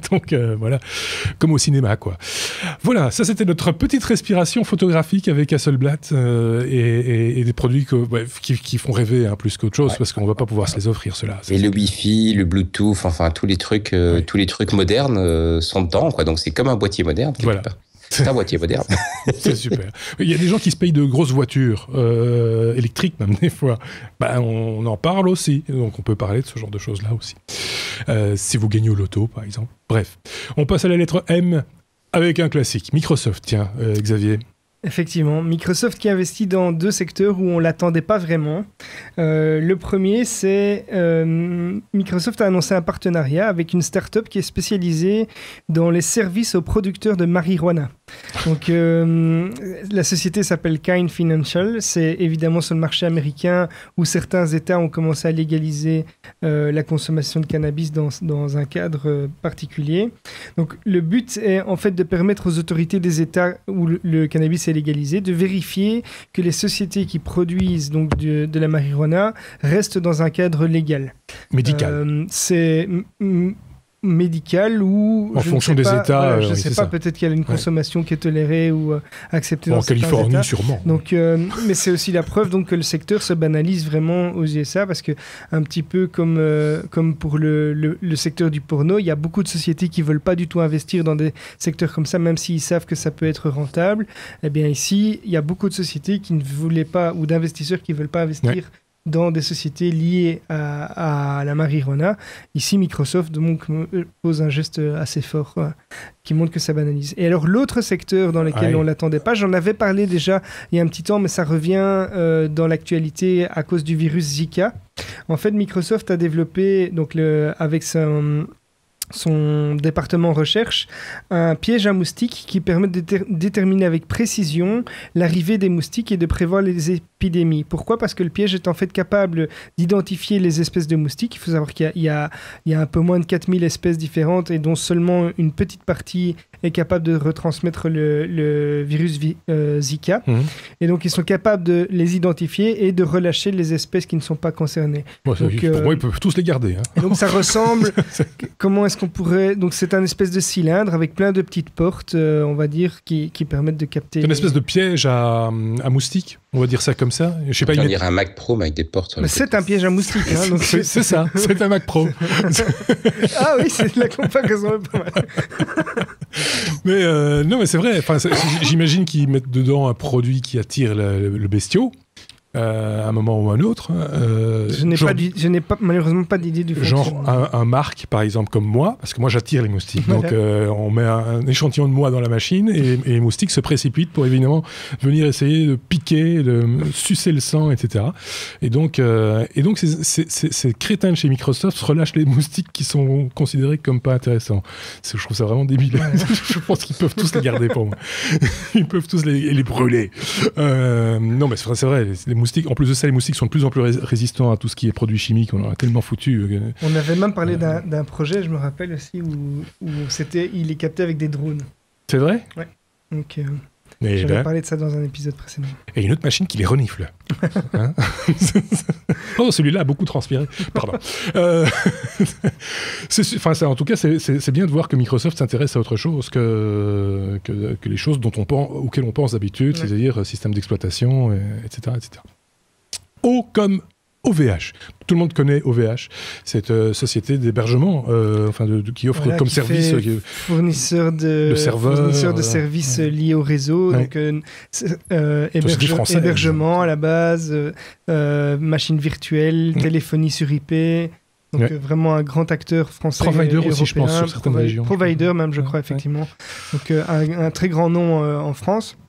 Donc voilà, comme au cinéma quoi. Voilà, ça c'était notre petite respiration photographique avec Hasselblad et des produits qui font rêver plus qu'autre chose, parce qu'on va pas pouvoir se les offrir ceux-là. Et le Wi-Fi, le Bluetooth, enfin tous les trucs modernes sont dedans quoi. Donc c'est comme un boîtier moderne. Voilà. C'est un boîtier moderne. C'est super. Il y a des gens qui se payent de grosses voitures électriques même des fois. On en parle aussi, donc on peut parler de ce genre de choses-là aussi. Si vous gagnez au loto, par exemple. Bref, on passe à la lettre M avec un classique. Microsoft, tiens, Xavier. Effectivement, Microsoft qui investit dans deux secteurs où on ne l'attendait pas vraiment. Le premier, c'est Microsoft a annoncé un partenariat avec une start-up qui est spécialisée dans les services aux producteurs de marijuana. Donc, la société s'appelle Kind Financial. C'est évidemment sur le marché américain où certains États ont commencé à légaliser la consommation de cannabis dans un cadre particulier. Donc, le but est en fait de permettre aux autorités des États où le cannabis est légalisé, de vérifier que les sociétés qui produisent donc de la marijuana restent dans un cadre légal. Médical. C'est médical ou en fonction des États, je ne sais pas, peut-être qu'il y a une consommation qui est tolérée ou acceptée dans certains Californie États. Sûrement. Donc, mais c'est aussi la preuve donc que le secteur se banalise vraiment aux USA, parce que un petit peu comme pour le secteur du porno, il y a beaucoup de sociétés qui veulent pas du tout investir dans des secteurs comme ça, même s'ils savent que ça peut être rentable. Eh bien ici, il y a beaucoup de sociétés qui ne voulaient pas, ou d'investisseurs qui veulent pas investir dans des sociétés liées à la marijuana. Ici, Microsoft donc pose un geste assez fort qui montre que ça banalise. Et alors, l'autre secteur dans lequel on ne l'attendait pas, j'en avais parlé déjà il y a un petit temps, mais ça revient dans l'actualité à cause du virus Zika. En fait, Microsoft a développé, donc avec son département recherche un piège à moustiques qui permet de déterminer avec précision l'arrivée des moustiques et de prévoir les épidémies. Pourquoi ? Parce que le piège est en fait capable d'identifier les espèces de moustiques. Il faut savoir qu'il y a un peu moins de 4000 espèces différentes et dont seulement une petite partie est capable de retransmettre le virus Zika. Et donc, ils sont capables de les identifier et de relâcher les espèces qui ne sont pas concernées. Bon, donc, pour moi, ils peuvent tous les garder. Et donc, ça ressemble... Comment est-ce qu'on pourrait... Donc, c'est un espèce de cylindre avec plein de petites portes, on va dire, qui permettent de capter... C'est une espèce de piège à moustiques, on va dire ça comme ça. Je sais pas, on va dire un Mac Pro, mais avec des portes. C'est un piège à moustiques. Hein, donc c'est ça, c'est un Mac Pro. Ah oui, c'est la comparaison pas mal. Mais non, mais c'est vrai. J'imagine qu'ils mettent dedans un produit qui attire le bestiau. À un moment ou à un autre. Je n'ai malheureusement pas d'idée du fonctionnement. Genre un marque, par exemple, comme moi, parce que moi j'attire les moustiques. Donc on met un échantillon de moi dans la machine et les moustiques se précipitent pour évidemment venir essayer de piquer, de sucer le sang, etc. Et donc ces crétins de chez Microsoft relâchent les moustiques qui sont considérés comme pas intéressants. Je trouve ça vraiment débile. Je pense qu'ils peuvent tous les garder pour moi. Ils peuvent tous les brûler. Non, mais c'est vrai, les moustiques, en plus de ça, les moustiques sont de plus en plus résistants à tout ce qui est produits chimiques. On en a tellement foutu. On avait même parlé d'un projet, je me rappelle aussi, où il est capté avec des drones. C'est vrai ? Ouais. Donc, j'avais parlé de ça dans un épisode précédent. Et une autre machine qui les renifle. Hein? Oh, celui-là a beaucoup transpiré. Pardon. En tout cas, c'est bien de voir que Microsoft s'intéresse à autre chose que les choses auxquelles on pense d'habitude, c'est-à-dire système d'exploitation, etc., etc. O comme OVH. Tout le monde connaît OVH, cette société d'hébergement qui offre comme service... Fournisseur de services liés au réseau, donc hébergement à la base, machine virtuelle, téléphonie sur IP... Donc vraiment un grand acteur français. Provider aussi, je pense, sur certaines régions. Provider même, je crois, effectivement. Donc un très grand nom en France.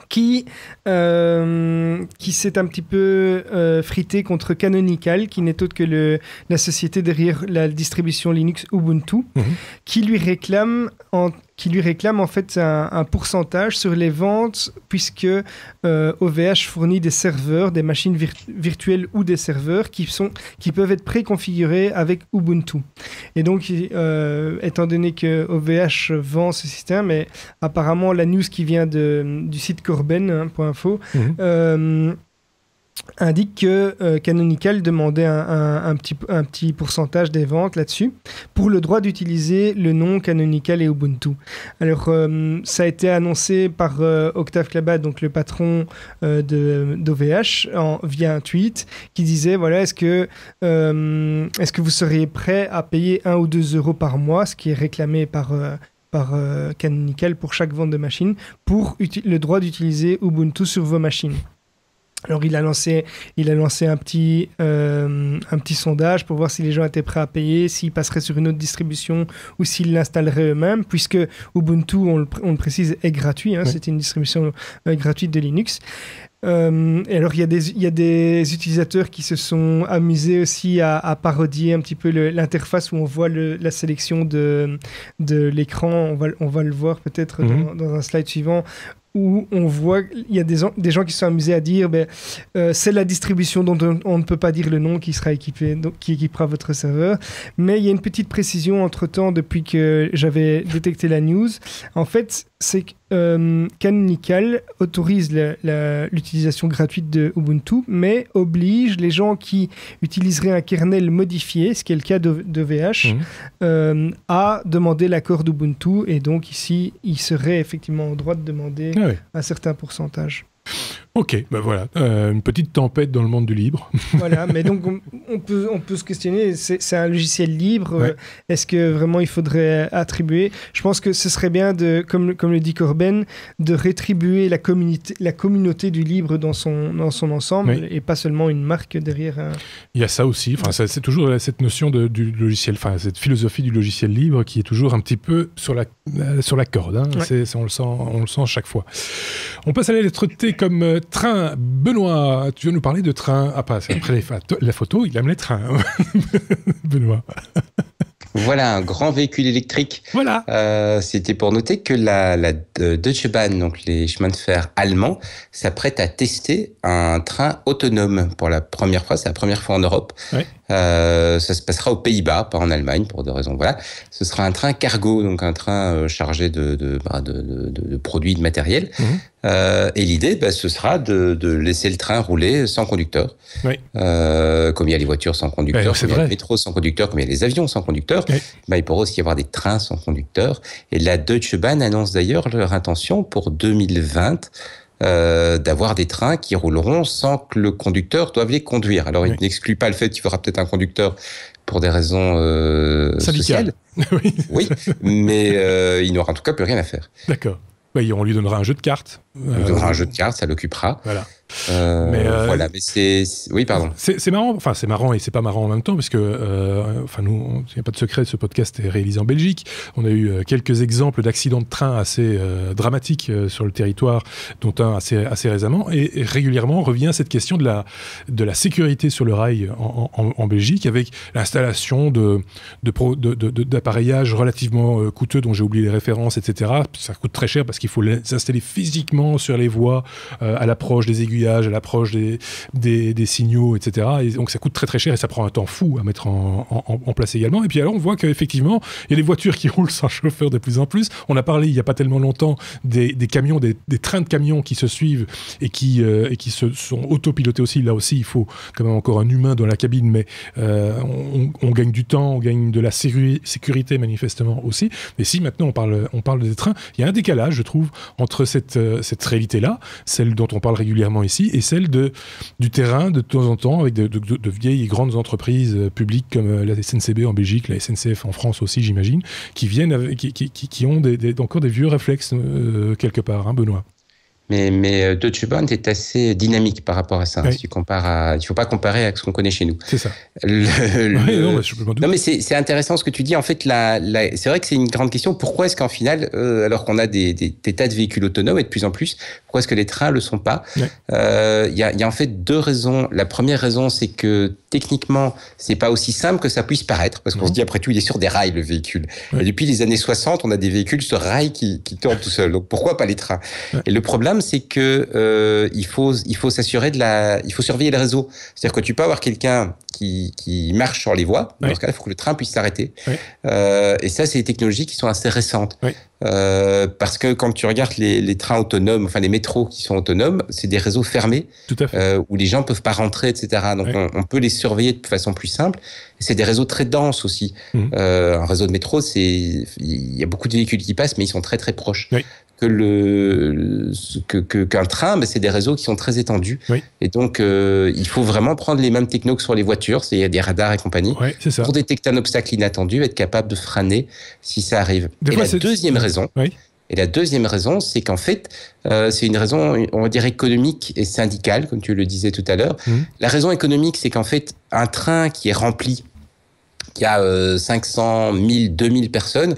Qui s'est un petit peu frité contre Canonical, qui n'est autre que la société derrière la distribution Linux Ubuntu, qui lui réclame en fait un pourcentage sur les ventes, puisque OVH fournit des serveurs, des machines virtuelles ou des serveurs qui peuvent être préconfigurés avec Ubuntu. Et donc, étant donné que OVH vend ce système, et apparemment la news qui vient du site corben.info indique que Canonical demandait un petit pourcentage des ventes là-dessus pour le droit d'utiliser le nom Canonical et Ubuntu. Alors, ça a été annoncé par Octave Klaba, donc le patron d'OVH, via un tweet qui disait, voilà, est-ce que vous seriez prêt à payer 1 ou 2 euros par mois, ce qui est réclamé par Canonical pour chaque vente de machine, pour le droit d'utiliser Ubuntu sur vos machines. Alors il a lancé un petit sondage pour voir si les gens étaient prêts à payer, s'ils passeraient sur une autre distribution ou s'ils l'installeraient eux-mêmes, puisque Ubuntu, on le précise, est gratuit, c'est une distribution gratuite de Linux. Et alors il y a des utilisateurs qui se sont amusés aussi à parodier un petit peu l'interface où on voit la sélection de l'écran. On va le voir peut-être dans un slide suivant, où on voit, il y a des gens qui se sont amusés à dire c'est la distribution dont on ne peut pas dire le nom qui sera équipée, donc qui équipera votre serveur. Mais il y a une petite précision entre-temps depuis que j'avais détecté la news. En fait, c'est que Canonical autorise l'utilisation gratuite de Ubuntu, mais oblige les gens qui utiliseraient un kernel modifié, ce qui est le cas d'OVH, à demander l'accord d'Ubuntu. Et donc ici, ils seraient effectivement en droit de demander un certain pourcentage. Ok, ben voilà, une petite tempête dans le monde du libre. Voilà, mais donc on peut se questionner, c'est un logiciel libre, est-ce que vraiment il faudrait attribuer ? Je pense que ce serait bien, comme le dit Corben, de rétribuer la communauté du libre dans son ensemble, et pas seulement une marque derrière. Il y a ça aussi, c'est toujours cette notion du logiciel, cette philosophie du logiciel libre qui est toujours un petit peu sur la corde, on le sent chaque fois. On passe à la lettre T comme train. Benoît, tu viens nous parler de train. Ah, pas, c'est après la photo, il aime les trains. Benoît. Voilà, un grand véhicule électrique. Voilà. C'était pour noter que la Deutsche Bahn, donc les chemins de fer allemands, s'apprête à tester un train autonome pour la première fois. C'est la première fois en Europe. Ouais. Ça se passera aux Pays-Bas, pas en Allemagne, pour des raisons. Voilà. Ce sera un train cargo, donc un train chargé de produits, de matériel. Et l'idée, ce sera de laisser le train rouler sans conducteur. Oui. Comme il y a les voitures sans conducteur, comme il y a le métro sans conducteur, comme il y a les avions sans conducteur, il pourra aussi y avoir des trains sans conducteur. Et la Deutsche Bahn annonce d'ailleurs leur intention pour 2020 d'avoir des trains qui rouleront sans que le conducteur doive les conduire. Alors, il n'exclut pas le fait qu'il y aura peut-être un conducteur pour des raisons sociales. Oui, mais il n'aura en tout cas plus rien à faire. D'accord. On lui donnera un jeu de cartes. On lui donnera un jeu de cartes, ça l'occupera. Voilà. Voilà, mais c'est... Oui, pardon. C'est marrant, enfin c'est marrant et c'est pas marrant en même temps, parce que nous, il n'y a pas de secret, ce podcast est réalisé en Belgique. On a eu quelques exemples d'accidents de train assez dramatiques sur le territoire, dont un assez récemment, et régulièrement revient cette question de la sécurité sur le rail en Belgique, avec l'installation d'appareillages relativement coûteux, dont j'ai oublié les références, etc. Ça coûte très cher parce qu'il faut les installer physiquement sur les voies, à l'approche des aiguillages, à l'approche des signaux, etc. Et donc ça coûte très très cher et ça prend un temps fou à mettre en place également. Et puis alors on voit qu'effectivement, il y a des voitures qui roulent sans chauffeur de plus en plus. On a parlé il n'y a pas tellement longtemps des camions, des trains de camions qui se suivent et qui se sont autopilotés aussi. Là aussi, il faut quand même encore un humain dans la cabine, mais on gagne du temps, on gagne de la sécurité manifestement aussi. Mais si maintenant on parle des trains, il y a un décalage, je trouve, entre cette réalité-là, celle dont on parle régulièrement ici, et celle du terrain de temps en temps, avec de vieilles et grandes entreprises publiques comme la SNCB en Belgique, la SNCF en France aussi, j'imagine, qui viennent qui ont encore des vieux réflexes quelque part, hein, Benoît. Mais Deutsche Bahn est assez dynamique par rapport à ça. Oui. Si tu compares il ne faut pas comparer avec ce qu'on connaît chez nous. C'est ça. Non, mais c'est intéressant ce que tu dis. En fait, c'est vrai que c'est une grande question. Pourquoi est-ce qu'en final, alors qu'on a des tas de véhicules autonomes et de plus en plus, pourquoi est-ce que les trains le sont pas ? Il y a en fait deux raisons. La première raison, c'est que techniquement, c'est pas aussi simple que ça puisse paraître, parce qu'on se dit après tout, il est sur des rails le véhicule. Et depuis les années 60, on a des véhicules sur rails qui tournent tout seuls. Donc pourquoi pas les trains ? Et le problème, c'est que il faut s'assurer il faut surveiller le réseau. C'est-à-dire que tu peux avoir quelqu'un qui marche sur les voies. Dans ce cas-là, il faut que le train puisse s'arrêter. Et ça, c'est des technologies qui sont assez récentes. Parce que quand tu regardes les trains autonomes, enfin les métros qui sont autonomes, c'est des réseaux fermés. Tout à fait. Où les gens peuvent pas rentrer, etc. Donc on peut les surveiller de façon plus simple. Et c'est des réseaux très denses aussi. Un réseau de métro, il y a beaucoup de véhicules qui passent, mais ils sont très très proches. Qu'un train, c'est des réseaux qui sont très étendus. Et donc, il faut vraiment prendre les mêmes technos que sur les voitures, c'est-à-dire des radars et compagnie, pour détecter un obstacle inattendu, être capable de freiner si ça arrive. Et la deuxième raison, c'est qu'en fait, c'est une raison, on va dire, économique et syndicale, comme tu le disais tout à l'heure. La raison économique, c'est qu'en fait, un train qui est rempli, qui a 500, 1000, 2000 personnes,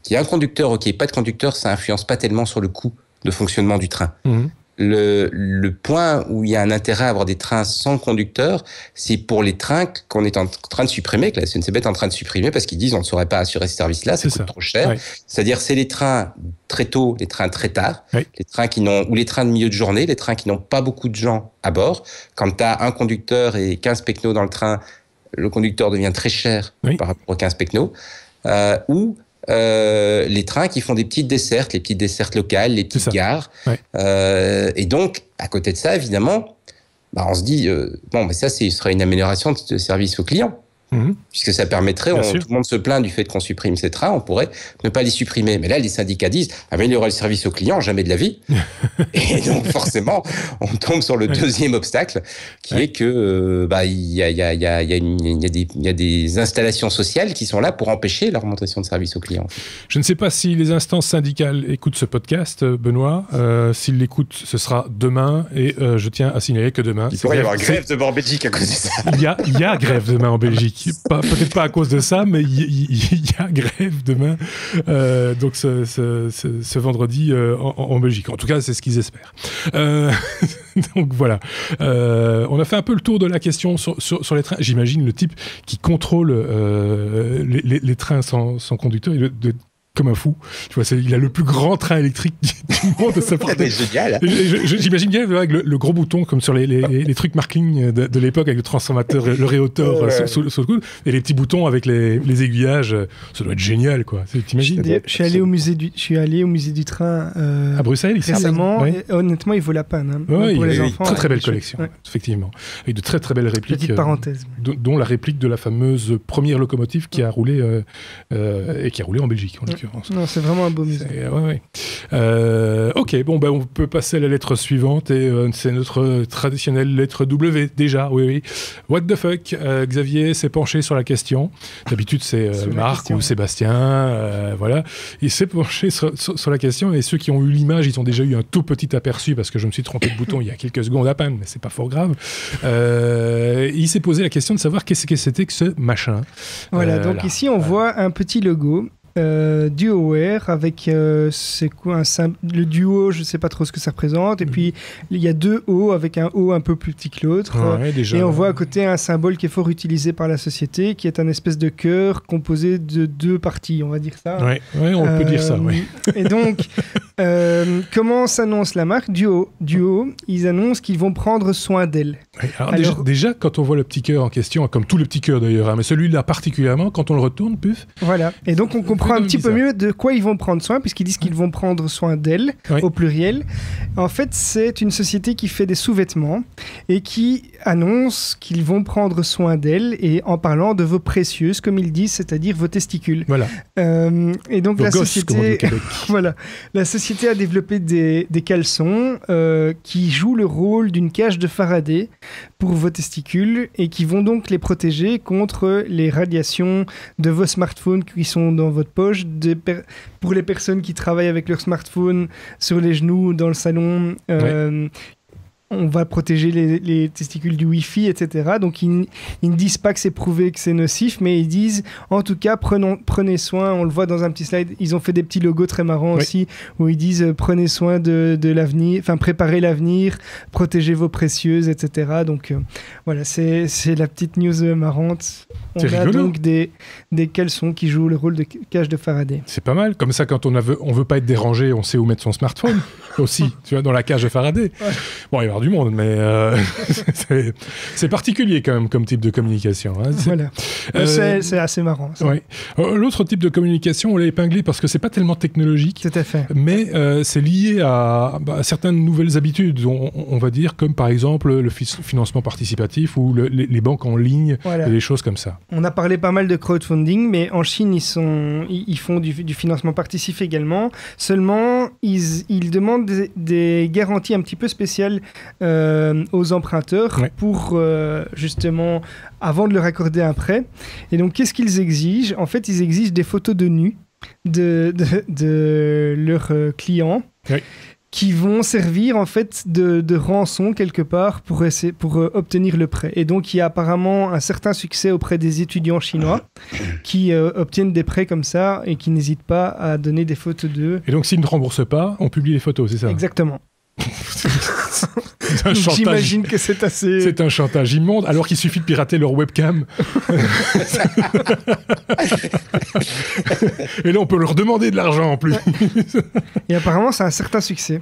qu'il y a un conducteur ou qu'il n'y ait pas de conducteur, ça influence pas tellement sur le coût de fonctionnement du train. Le point où il y a un intérêt à avoir des trains sans conducteur, c'est pour les trains qu'on est en train de supprimer, que la SNCB est en train de supprimer parce qu'ils disent on ne saurait pas assurer ce service-là, ça coûte trop cher. C'est-à-dire c'est les trains très tôt, les trains très tard, les trains ou les trains de milieu de journée, les trains qui n'ont pas beaucoup de gens à bord. Quand tu as un conducteur et 15 pecnos dans le train, le conducteur devient très cher par rapport aux 15 pecnos. Ou les trains qui font des petites dessertes, les petites dessertes locales, les petites gares. Et donc, à côté de ça, évidemment, on se dit, mais ça, ce serait une amélioration de service aux clients. Puisque ça permettrait, tout le monde se plaint du fait qu'on supprime ces trains, on pourrait ne pas les supprimer. Mais là, les syndicats disent améliorer le service aux clients, jamais de la vie. Et donc, forcément, on tombe sur le deuxième obstacle, qui est que il y a des installations sociales qui sont là pour empêcher l'augmentation de service aux clients. Je ne sais pas si les instances syndicales écoutent ce podcast, Benoît. S'ils l'écoutent, ce sera demain. Et je tiens à signaler que demain... Il pourrait y avoir grève demain en Belgique à cause de ça. Il y a grève demain en Belgique. Pas peut-être pas à cause de ça, mais il y a grève demain, donc ce vendredi en Belgique. En tout cas, c'est ce qu'ils espèrent. Donc voilà. On a fait un peu le tour de la question sur les trains. J'imagine le type qui contrôle les trains sans conducteur, comme un fou. Tu vois, il a le plus grand train électrique du monde. C'est génial. J'imagine bien avec le gros bouton, comme sur les trucs Markling de l'époque, avec le transformateur, le réauteur sur le coude, et les petits boutons avec les aiguillages. Ça doit être génial, quoi. T'imagines ? Je suis allé au musée du train à Bruxelles, récemment. Ouais. Et honnêtement, il vaut la peine. Pour les enfants. Très belle collection, effectivement. Avec de très très belles répliques. Petite parenthèse. Dont la réplique de la fameuse première locomotive qui a roulé et qui a roulé en Belgique, en l'occurrence. Non, c'est vraiment un beau musée. Ok, bon, on peut passer à la lettre suivante, et c'est notre traditionnelle lettre W, déjà, oui. What the fuck, Xavier s'est penché sur la question. D'habitude, c'est Marc ou Sébastien, voilà. Il s'est penché sur la question, et ceux qui ont eu l'image, ils ont déjà eu un tout petit aperçu, parce que je me suis trompé de bouton il y a quelques secondes à peine, mais c'est pas fort grave. Il s'est posé la question de savoir qu'est-ce que c'était que ce machin. Voilà, donc ici, on voit un petit logo. DuoWare avec c'est quoi le duo, je sais pas trop ce que ça représente, et puis il y a 2 O avec un O un peu plus petit que l'autre, et on voit à côté un symbole qui est fort utilisé par la société, qui est un espèce de cœur composé de 2 parties, on va dire ça. On peut dire ça, oui. Et donc comment s'annonce la marque Duo, ils annoncent qu'ils vont prendre soin d'elle. Alors, déjà, quand on voit le petit cœur en question, comme tous les petits cœurs d'ailleurs, mais celui-là particulièrement, quand on le retourne, puf. Voilà, et donc on comprend un petit peu mieux de quoi ils vont prendre soin, puisqu'ils disent qu'ils vont prendre soin d'elle, au pluriel. En fait, c'est une société qui fait des sous-vêtements et qui annonce qu'ils vont prendre soin d'elle, et en parlant de vos précieuses, comme ils disent, c'est-à-dire vos testicules. Voilà. Et donc la société, voilà, la société a développé des caleçons qui jouent le rôle d'une cage de Faraday pour vos testicules, et qui vont donc les protéger contre les radiations de vos smartphones qui sont dans votre poche, pour les personnes qui travaillent avec leur smartphone sur les genoux, dans le salon. On va protéger les testicules du Wi-Fi, etc. Donc, ils ne disent pas que c'est prouvé que c'est nocif, mais ils disent, en tout cas, prenez soin. On le voit dans un petit slide. Ils ont fait des petits logos très marrants aussi, où ils disent, prenez soin de l'avenir, enfin, préparez l'avenir, protégez vos précieuses, etc. Donc, voilà, c'est la petite news marrante. On a donc des caleçons qui jouent le rôle de cage de Faraday. C'est pas mal. Comme ça, quand on veut pas être dérangé, on sait où mettre son smartphone aussi, tu vois, dans la cage de Faraday. Bon, il va y avoir du monde, mais c'est particulier quand même comme type de communication. Hein. Voilà. C'est assez marrant. L'autre type de communication, on l'a épinglé parce que c'est pas tellement technologique. Tout à fait. Mais c'est lié à certaines nouvelles habitudes, on va dire, comme par exemple le financement participatif ou les banques en ligne, et des choses comme ça. On a parlé pas mal de crowdfunding, mais en Chine, ils font du financement participatif également. Seulement, ils demandent des garanties un petit peu spéciales aux emprunteurs pour justement, avant de leur accorder un prêt. Et donc, qu'est-ce qu'ils exigent ? En fait, ils exigent des photos de nu de leurs clients. Qui vont servir en fait de rançon quelque part pour obtenir le prêt. Et donc il y a apparemment un certain succès auprès des étudiants chinois qui obtiennent des prêts comme ça et qui n'hésitent pas à donner des photos d'eux. Et donc s'ils ne remboursent pas, on publie les photos, c'est ça ? Exactement. J'imagine que c'est assez... C'est un chantage immonde, alors qu'il suffit de pirater leur webcam. Et là, on peut leur demander de l'argent en plus. Et apparemment, c'est un certain succès.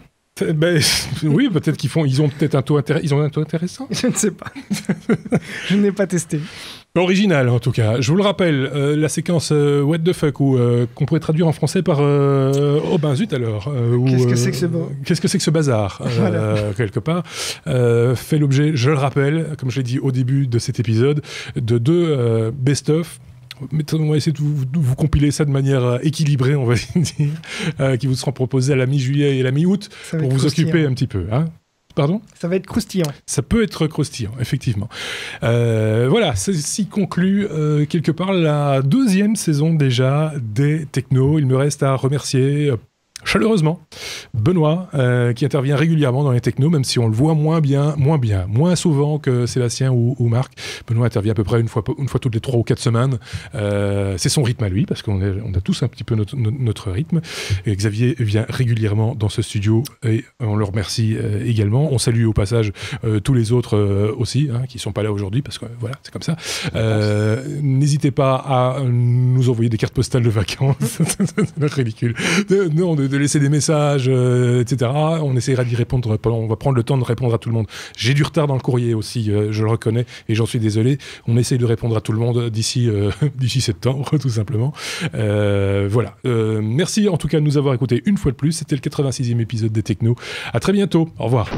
Oui, peut-être ils ont peut-être un taux intéressant. Je ne sais pas. Je n'ai pas testé. Original, en tout cas. Je vous le rappelle, la séquence What the fuck, qu'on pourrait traduire en français par oh ben zut alors. Qu'est-ce que c'est que ce Qu'est-ce que c'est que ce bazar quelque part, fait l'objet, je le rappelle, comme je l'ai dit au début de cet épisode, de 2 best-of. On va essayer de vous compiler ça de manière équilibrée, on va dire, qui vous seront proposés à la mi-juillet et à la mi-août pour vous occuper un petit peu. Hein. Pardon ? Ça va être croustillant. Ça peut être croustillant, effectivement. Voilà, ceci conclut quelque part la 2e saison déjà des Technos. Il me reste à remercier chaleureusement Benoît, qui intervient régulièrement dans les technos, même si on le voit moins souvent que Sébastien ou Marc. Benoît intervient à peu près une fois toutes les 3 ou 4 semaines. C'est son rythme à lui, parce qu'on a tous un petit peu notre rythme. Et Xavier vient régulièrement dans ce studio et on le remercie également. On salue au passage tous les autres aussi, qui ne sont pas là aujourd'hui, parce que voilà, c'est comme ça. N'hésitez pas à nous envoyer des cartes postales de vacances. C'est ridicule. De laisser des messages, etc. On essaiera d'y répondre. On va prendre le temps de répondre à tout le monde. J'ai du retard dans le courrier aussi, je le reconnais, et j'en suis désolé. On essaye de répondre à tout le monde d'ici septembre, tout simplement. Voilà. Merci en tout cas de nous avoir écoutés une fois de plus. C'était le 86e épisode des Technos. À très bientôt. Au revoir.